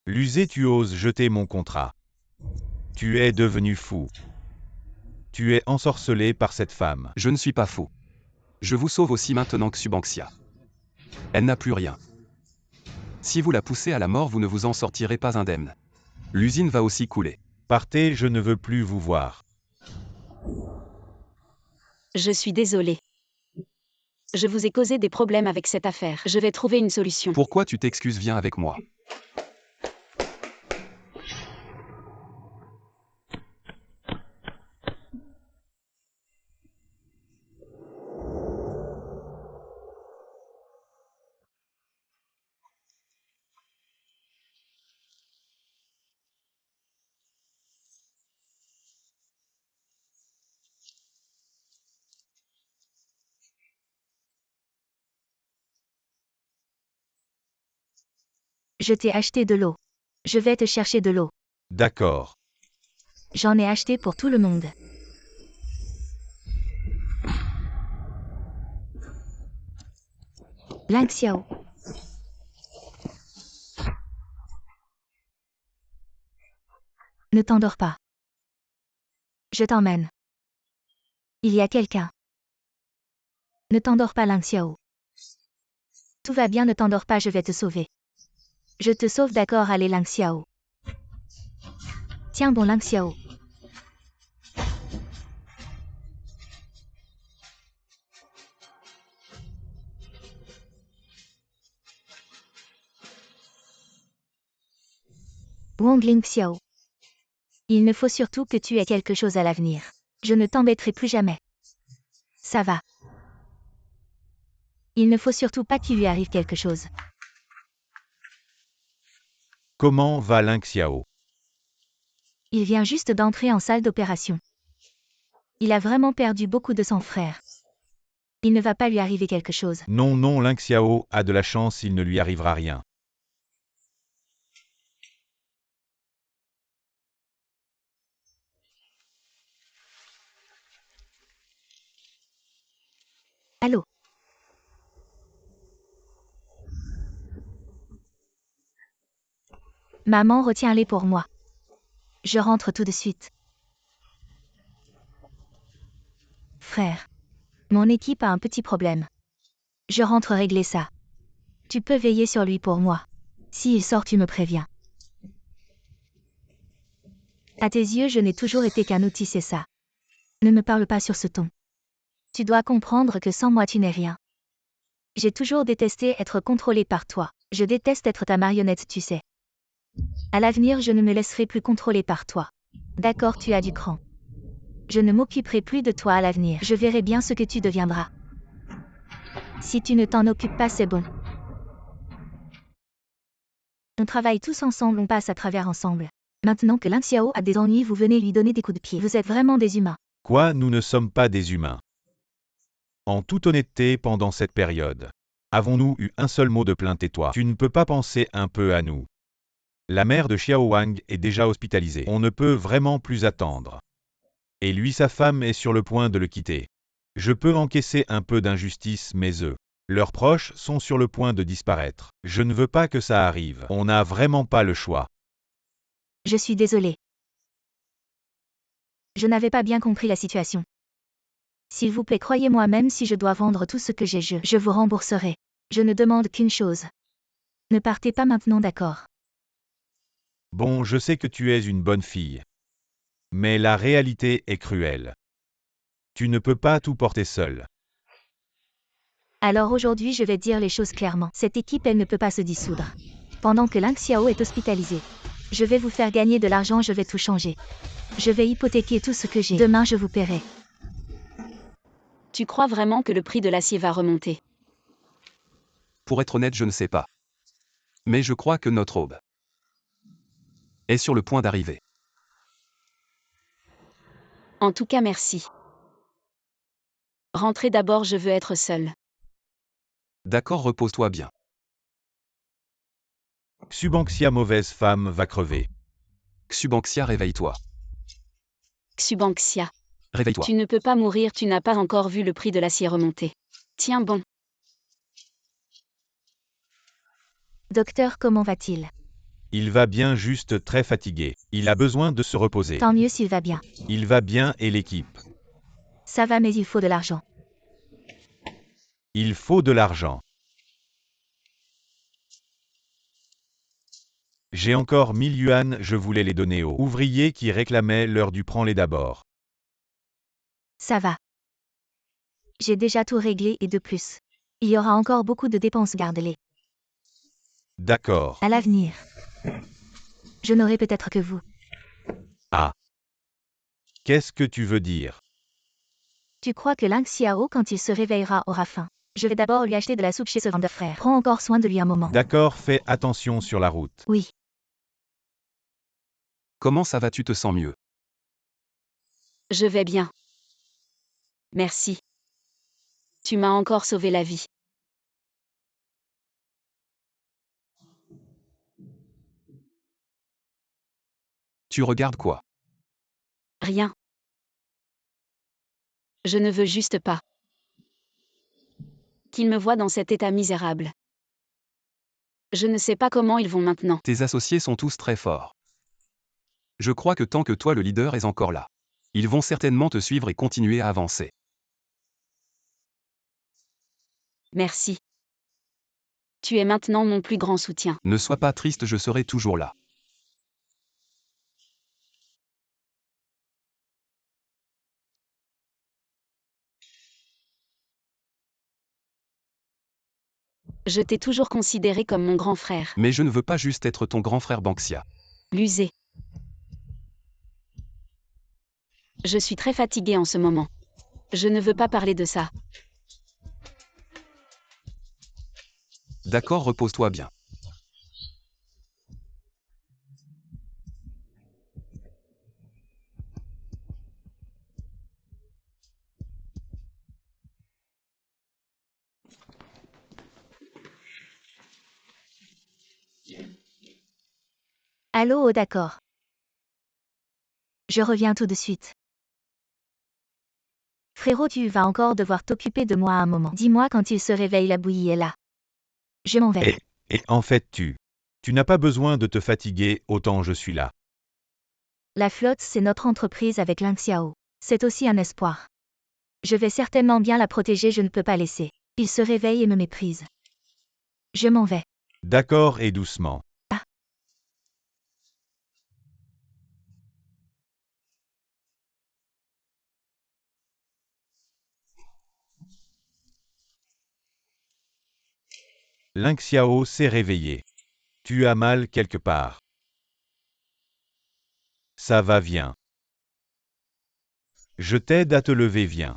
L'usé, tu oses jeter mon contrat. Tu es devenu fou. Tu es ensorcelé par cette femme. Je ne suis pas fou. Je vous sauve aussi maintenant, Xubanxia. Elle n'a plus rien. Si vous la poussez à la mort, vous ne vous en sortirez pas indemne. L'usine va aussi couler. Partez, je ne veux plus vous voir. Je suis désolé. Je vous ai causé des problèmes avec cette affaire. Je vais trouver une solution. Pourquoi tu t'excuses? Viens avec moi. Je t'ai acheté de l'eau. Je vais te chercher de l'eau. D'accord. J'en ai acheté pour tout le monde. Ling Xiao. Ne t'endors pas. Je t'emmène. Il y a quelqu'un. Ne t'endors pas, Ling Xiao. Tout va bien, ne t'endors pas, je vais te sauver. Je te sauve, d'accord, allez, Ling Xiao. Tiens bon, Ling Xiao. Wang Ling Xiao. Il ne faut surtout que tu aies quelque chose à l'avenir. Je ne t'embêterai plus jamais. Ça va. Il ne faut surtout pas qu'il lui arrive quelque chose. Comment va Ling Xiao? Il vient juste d'entrer en salle d'opération. Il a vraiment perdu beaucoup de sang frère. Il ne va pas lui arriver quelque chose. Non, non, Ling Xiao a de la chance, il ne lui arrivera rien. Allô? Maman, retiens-les pour moi. Je rentre tout de suite. Frère. Mon équipe a un petit problème. Je rentre régler ça. Tu peux veiller sur lui pour moi. S'il sort, tu me préviens. À tes yeux, je n'ai toujours été qu'un outil, c'est ça. Ne me parle pas sur ce ton. Tu dois comprendre que sans moi, tu n'es rien. J'ai toujours détesté être contrôlé par toi. Je déteste être ta marionnette, tu sais. À l'avenir, je ne me laisserai plus contrôler par toi. D'accord, tu as du cran. Je ne m'occuperai plus de toi à l'avenir. Je verrai bien ce que tu deviendras. Si tu ne t'en occupes pas, c'est bon. On travaille tous ensemble, on passe à travers ensemble. Maintenant que Ling Xiao a des ennuis, vous venez lui donner des coups de pied. Vous êtes vraiment des humains. Quoi, nous ne sommes pas des humains? En toute honnêteté, pendant cette période, avons-nous eu un seul mot de plainte et toi? Tu ne peux pas penser un peu à nous? La mère de Xiao Wang est déjà hospitalisée. On ne peut vraiment plus attendre. Et lui, sa femme est sur le point de le quitter. Je peux encaisser un peu d'injustice, mais eux, leurs proches sont sur le point de disparaître. Je ne veux pas que ça arrive. On n'a vraiment pas le choix. Je suis désolée. Je n'avais pas bien compris la situation. S'il vous plaît, croyez-moi, même si je dois vendre tout ce que j'ai, je vous rembourserai. Je ne demande qu'une chose. Ne partez pas maintenant, d'accord? Bon, je sais que tu es une bonne fille. Mais la réalité est cruelle. Tu ne peux pas tout porter seul. Alors aujourd'hui, je vais dire les choses clairement. Cette équipe, elle ne peut pas se dissoudre. Pendant que Ling Xiao est hospitalisé, je vais vous faire gagner de l'argent, je vais tout changer. Je vais hypothéquer tout ce que j'ai. Demain, je vous paierai. Tu crois vraiment que le prix de l'acier va remonter? Pour être honnête, je ne sais pas. Mais je crois que notre aube est sur le point d'arriver. En tout cas, merci. Rentrez d'abord, je veux être seule. D'accord, repose-toi bien. Xubanxia, mauvaise femme, va crever. Xubanxia, réveille-toi. Xubanxia. Réveille-toi. Tu ne peux pas mourir, tu n'as pas encore vu le prix de l'acier remonter. Tiens bon. Docteur, comment va-t-il? Il va bien, juste très fatigué. Il a besoin de se reposer. Tant mieux s'il va bien. Il va bien et l'équipe. Ça va, mais il faut de l'argent. Il faut de l'argent. J'ai encore 1000 yuan, je voulais les donner aux ouvriers qui réclamaient l'heure du prends-les d'abord. Ça va. J'ai déjà tout réglé et de plus. Il y aura encore beaucoup de dépenses, garde-les. D'accord. À l'avenir. Je n'aurai peut-être que vous. Ah. Qu'est-ce que tu veux dire? Tu crois que Ling Xiao, quand il se réveillera, aura faim? Je vais d'abord lui acheter de la soupe chez ce vendeur frère. Prends encore soin de lui un moment. D'accord, fais attention sur la route. Oui. Comment ça va, tu te sens mieux? Je vais bien. Merci. Tu m'as encore sauvé la vie. Tu regardes quoi? Rien. Je ne veux juste pas qu'ils me voient dans cet état misérable. Je ne sais pas comment ils vont maintenant. Tes associés sont tous très forts. Je crois que tant que toi le leader est encore là, ils vont certainement te suivre et continuer à avancer. Merci. Tu es maintenant mon plus grand soutien. Ne sois pas triste, je serai toujours là. Je t'ai toujours considéré comme mon grand frère. Mais je ne veux pas juste être ton grand frère Banxia. L'user. Je suis très fatiguée en ce moment. Je ne veux pas parler de ça. D'accord, repose-toi bien. Allô, oh d'accord. Je reviens tout de suite. Frérot, tu vas encore devoir t'occuper de moi un moment. Dis-moi quand il se réveille, la bouillie est là. Je m'en vais. Et en fait, tu n'as pas besoin de te fatiguer, autant je suis là. La flotte, c'est notre entreprise avec Ling Xiao. C'est aussi un espoir. Je vais certainement bien la protéger, je ne peux pas laisser. Il se réveille et me méprise. Je m'en vais. D'accord et doucement. Ah. Ling Xiao s'est réveillé. Tu as mal quelque part. Ça va, viens. Je t'aide à te lever, viens.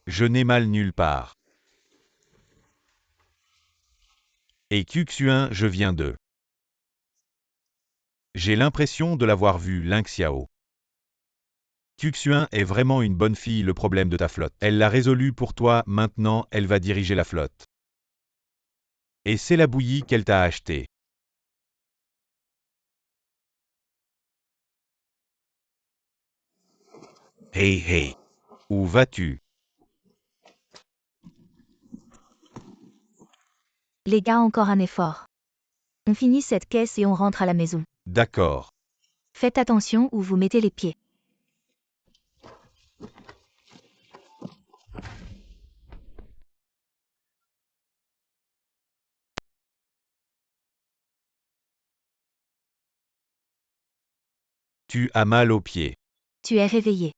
Je n'ai mal nulle part. Et Xuan, je viens de. J'ai l'impression de l'avoir vu, Ling Xiao. Xuan est vraiment une bonne fille, le problème de ta flotte. Elle l'a résolu pour toi, maintenant elle va diriger la flotte. Et c'est la bouillie qu'elle t'a achetée. Hey hey. Où vas-tu? Les gars, encore un effort. On finit cette caisse et on rentre à la maison. D'accord. Faites attention où vous mettez les pieds. Tu as mal aux pieds. Tu es réveillé.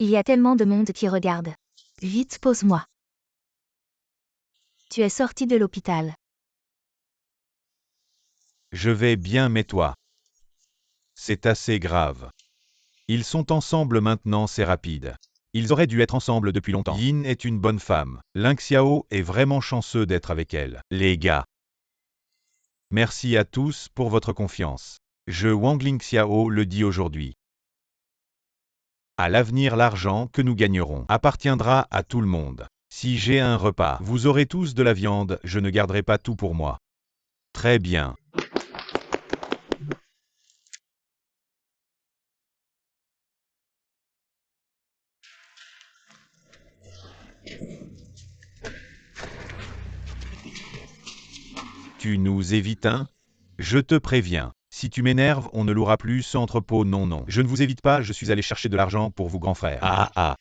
Il y a tellement de monde qui regarde. Vite, pose-moi. Tu es sorti de l'hôpital. Je vais bien, mais toi. C'est assez grave. Ils sont ensemble maintenant, c'est rapide. Ils auraient dû être ensemble depuis longtemps. Yin est une bonne femme. Ling Xiao est vraiment chanceux d'être avec elle. Les gars. Merci à tous pour votre confiance. Je Wang Ling Xiao le dis aujourd'hui. À l'avenir, l'argent que nous gagnerons appartiendra à tout le monde. Si j'ai un repas, vous aurez tous de la viande, je ne garderai pas tout pour moi. Très bien. Tu nous évites, hein? Je te préviens. Si tu m'énerves, on ne louera plus ce entrepôt, non non. Je ne vous évite pas, je suis allé chercher de l'argent pour vous, grand frère. Ah ah.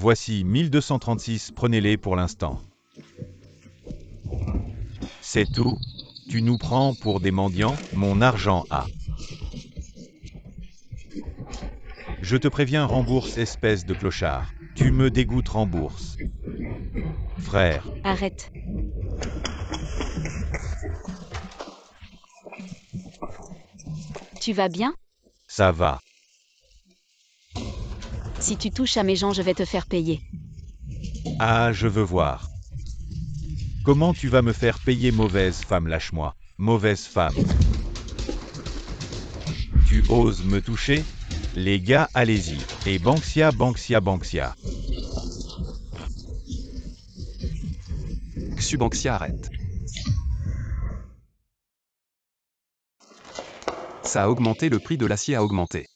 Voici 1236, prenez-les pour l'instant. C'est tout? Tu nous prends pour des mendiants? Mon argent a. Je te préviens, rembourse, espèce de clochard. Tu me dégoûtes, rembourse. Frère. Arrête. Tu vas bien? Ça va. Si tu touches à mes gens, je vais te faire payer. Ah, je veux voir. Comment tu vas me faire payer, mauvaise femme? Lâche-moi. Mauvaise femme. Tu oses me toucher? Les gars, allez-y. Et Banksia, Banksia, Banksia. Xubanksia arrête. Ça a augmenté, le prix de l'acier a augmenté.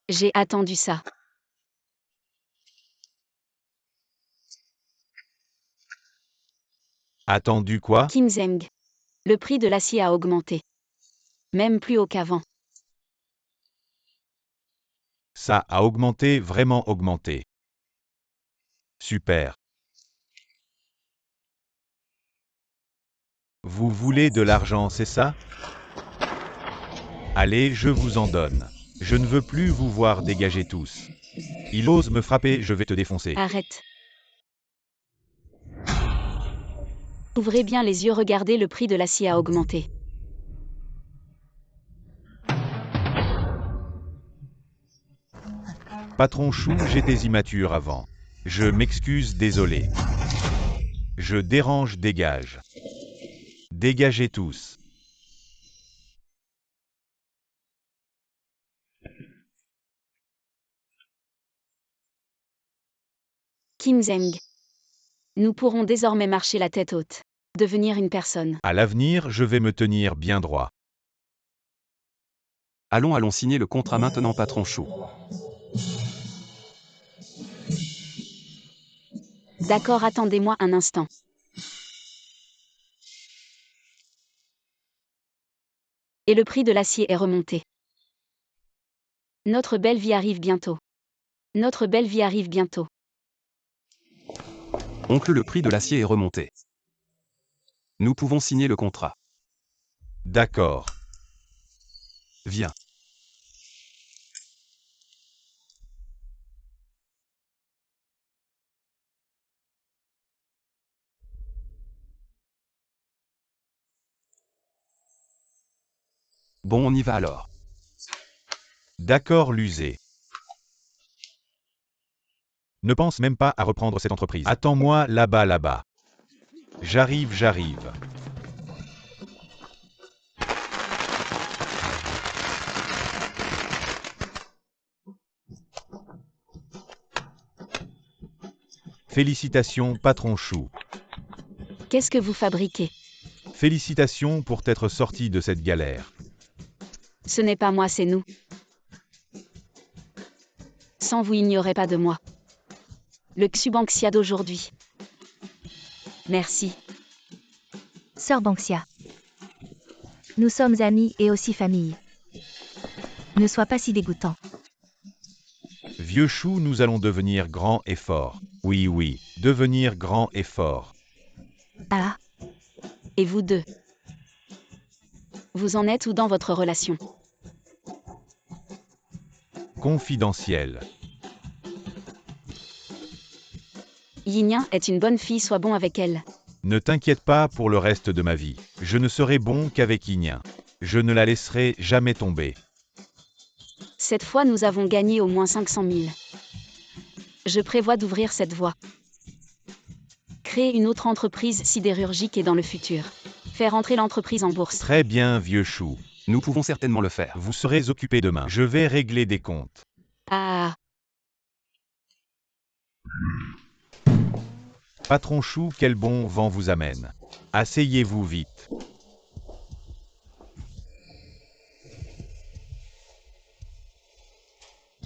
J'ai attendu ça. Attendu quoi? Kim Zeng. Le prix de l'acier a augmenté. Même plus haut qu'avant. Ça a augmenté, vraiment augmenté. Super. Vous voulez de l'argent, c'est ça? Allez, je vous en donne. Je ne veux plus vous voir, dégager tous. Il ose me frapper, je vais te défoncer. Arrête. Ouvrez bien les yeux, regardez, le prix de l'acier a augmenté. Patron Chou, j'étais immature avant. Je m'excuse, désolé. Je dérange, dégage. Dégagez tous. Kim Zeng. Nous pourrons désormais marcher la tête haute. Devenir une personne. À l'avenir, je vais me tenir bien droit. Allons signer le contrat maintenant, patron Chou. D'accord, attendez-moi un instant. Et le prix de l'acier est remonté. Notre belle vie arrive bientôt. Notre belle vie arrive bientôt. Oncle, le prix de l'acier est remonté. Nous pouvons signer le contrat. D'accord. Viens. Bon, on y va alors. D'accord, l'user. Ne pense même pas à reprendre cette entreprise. Attends-moi là-bas, là-bas. J'arrive, j'arrive. Félicitations, patron Chou. Qu'est-ce que vous fabriquez? Félicitations pour t'être sorti de cette galère. Ce n'est pas moi, c'est nous. Sans vous, il n'y aurait pas de moi. Le Xubanksia d'aujourd'hui. Merci. Sœur Banksia. Nous sommes amis et aussi famille. Ne sois pas si dégoûtant. Vieux Chou, nous allons devenir grands et forts. Oui, oui, devenir grands et forts. Ah, Et vous deux? Vous en êtes où dans votre relation? Confidentiel. Yinyan est une bonne fille, sois bon avec elle. Ne t'inquiète pas pour le reste de ma vie. Je ne serai bon qu'avec Yinyan. Je ne la laisserai jamais tomber. Cette fois, nous avons gagné au moins 500 000. Je prévois d'ouvrir cette voie. Créer une autre entreprise sidérurgique et dans le futur. Faire entrer l'entreprise en bourse. Très bien, vieux Chou. Nous pouvons certainement le faire. Vous serez occupé demain. Je vais régler des comptes. Ah, Patron Chou, quel bon vent vous amène. Asseyez-vous vite.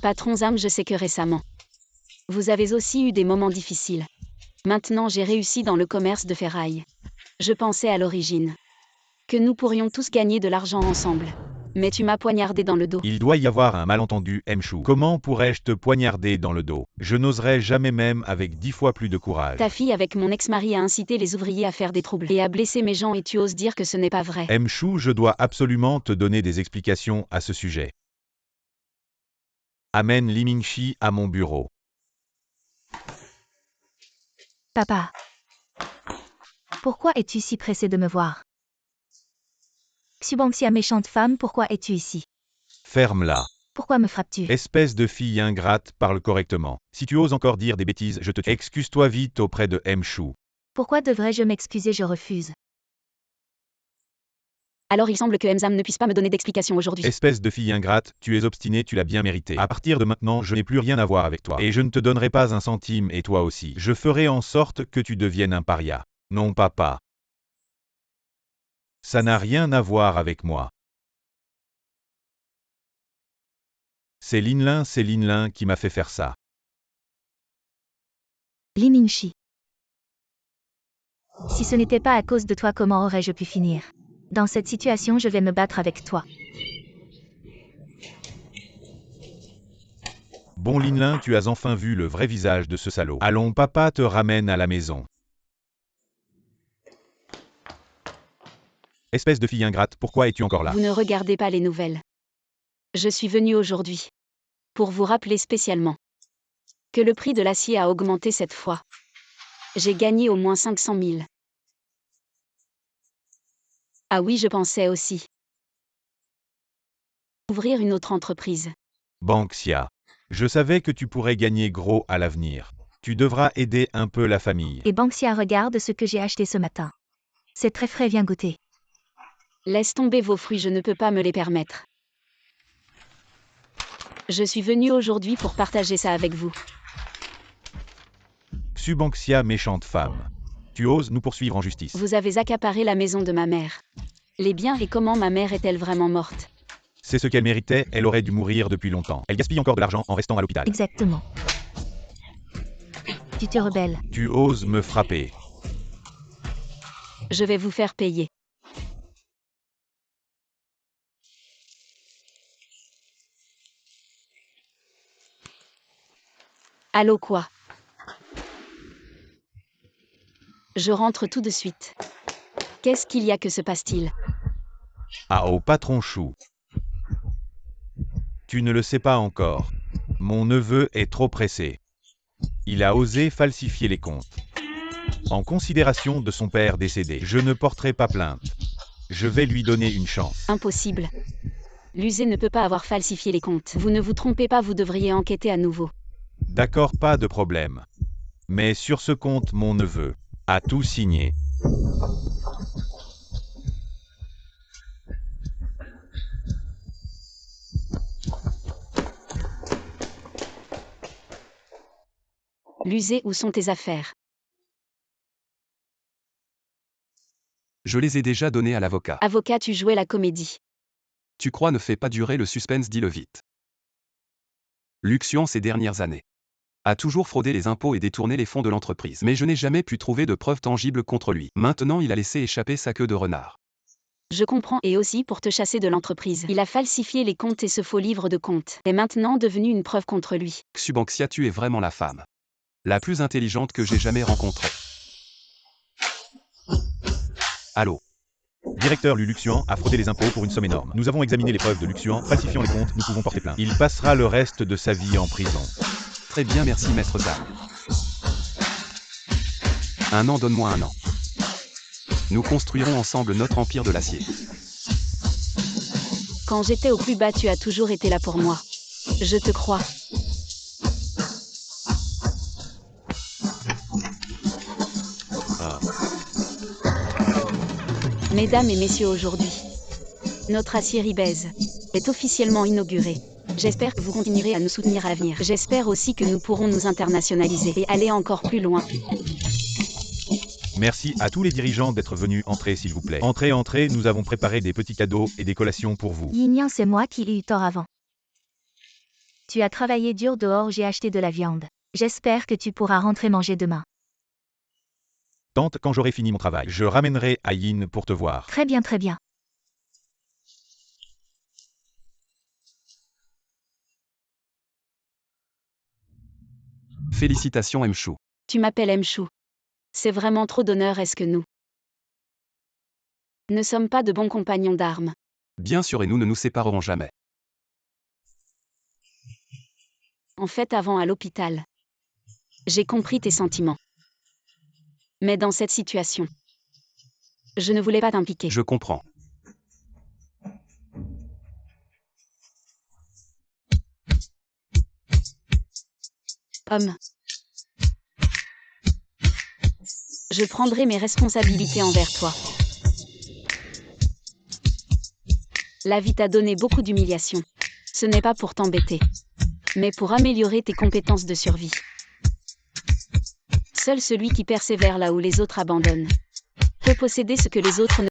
patron Zam, je sais que récemment, vous avez aussi eu des moments difficiles. Maintenant, j'ai réussi dans le commerce de ferraille. Je pensais à l'origine que nous pourrions tous gagner de l'argent ensemble. Mais tu m'as poignardé dans le dos. Il doit y avoir un malentendu, Mchou. Comment pourrais-je te poignarder dans le dos? Je n'oserais jamais même avec 10 fois plus de courage. Ta fille avec mon ex-mari a incité les ouvriers à faire des troubles et à blesser mes gens et tu oses dire que ce n'est pas vrai. Mchou, je dois absolument te donner des explications à ce sujet. Amène Li Mingxi à mon bureau. Papa. Pourquoi es-tu si pressé de me voir? Xubangxia, méchante femme, pourquoi es-tu ici? Ferme-la. Pourquoi me frappes-tu? Espèce de fille ingrate, parle correctement. Si tu oses encore dire des bêtises, je te tue. Excuse-toi vite auprès de Mchou. Pourquoi devrais-je m'excuser? Je refuse. Alors il semble que Mzam ne puisse pas me donner d'explication aujourd'hui. Espèce de fille ingrate, tu es obstinée, tu l'as bien mérité. À partir de maintenant, je n'ai plus rien à voir avec toi. Et je ne te donnerai pas un centime, et toi aussi. Je ferai en sorte que tu deviennes un paria. Non, papa. Ça n'a rien à voir avec moi. C'est Linlin qui m'a fait faire ça. Li Mingxi. Si ce n'était pas à cause de toi, comment aurais-je pu finir? Dans cette situation, je vais me battre avec toi. Bon Linlin, tu as enfin vu le vrai visage de ce salaud. Allons, papa te ramène à la maison. Espèce de fille ingrate, pourquoi es-tu encore là? Vous ne regardez pas les nouvelles. Je suis venu aujourd'hui pour vous rappeler spécialement que le prix de l'acier a augmenté cette fois. J'ai gagné au moins 500 000. Ah oui, je pensais aussi ouvrir une autre entreprise. Banxia. Je savais que tu pourrais gagner gros à l'avenir. Tu devras aider un peu la famille. Et Banxia, regarde ce que j'ai acheté ce matin. C'est très frais, viens goûter. Laisse tomber vos fruits, je ne peux pas me les permettre. Je suis venu aujourd'hui pour partager ça avec vous. Xubangxia, méchante femme. Tu oses nous poursuivre en justice. Vous avez accaparé la maison de ma mère. Les biens et comment ma mère est-elle vraiment morte? C'est ce qu'elle méritait, elle aurait dû mourir depuis longtemps. Elle gaspille encore de l'argent en restant à l'hôpital. Exactement. Tu te rebelles. Tu oses me frapper. Je vais vous faire payer. Allô quoi? Je rentre tout de suite. Qu'est-ce qu'il y a, que se passe-t-il? Ah oh patron Chou. Tu ne le sais pas encore. Mon neveu est trop pressé. Il a osé falsifier les comptes. En considération de son père décédé, je ne porterai pas plainte. Je vais lui donner une chance. Impossible. L'USE ne peut pas avoir falsifié les comptes. Vous ne vous trompez pas, vous devriez enquêter à nouveau. D'accord, pas de problème. Mais sur ce compte, mon neveu a tout signé. L'USE, où sont tes affaires? Je les ai déjà donnés à l'avocat. Avocat, tu jouais la comédie. Tu crois ne fait pas durer le suspense, dis-le vite. Luxian, ces dernières années, a toujours fraudé les impôts et détourné les fonds de l'entreprise. Mais je n'ai jamais pu trouver de preuves tangibles contre lui. Maintenant, il a laissé échapper sa queue de renard. Je comprends, et aussi pour te chasser de l'entreprise. Il a falsifié les comptes et ce faux livre de comptes est maintenant devenu une preuve contre lui. Xubangxia, tu es vraiment la femme la plus intelligente que j'ai jamais rencontrée. Allô? Directeur Lu Luxian a fraudé les impôts pour une somme énorme. Nous avons examiné les preuves de Luxian, falsifiant les comptes, nous pouvons porter plainte. Il passera le reste de sa vie en prison. Très bien, merci maître Zhang. 1 an, donne-moi 1 an. Nous construirons ensemble notre empire de l'acier. Quand j'étais au plus bas, tu as toujours été là pour moi. Je te crois. Mesdames et messieurs, aujourd'hui, notre acier Ribez est officiellement inauguré. J'espère que vous continuerez à nous soutenir à l'avenir. J'espère aussi que nous pourrons nous internationaliser et aller encore plus loin. Merci à tous les dirigeants d'être venus. Entrez s'il vous plaît. Entrez, entrez, nous avons préparé des petits cadeaux et des collations pour vous. Yin-Yang, c'est moi qui ai eu tort avant. Tu as travaillé dur dehors, j'ai acheté de la viande. J'espère que tu pourras rentrer manger demain. Tante, quand j'aurai fini mon travail, je ramènerai à Yin pour te voir. Très bien, très bien. Félicitations Mchou. Tu m'appelles Mchou. C'est vraiment trop d'honneur. Est-ce que nous ne sommes pas de bons compagnons d'armes? Bien sûr et nous ne nous séparerons jamais. En fait, avant à l'hôpital, j'ai compris tes sentiments. Mais dans cette situation, je ne voulais pas t'impliquer. Je comprends. Homme. Je prendrai mes responsabilités envers toi. La vie t'a donné beaucoup d'humiliation. Ce n'est pas pour t'embêter, mais pour améliorer tes compétences de survie. Seul celui qui persévère là où les autres abandonnent peut posséder ce que les autres ne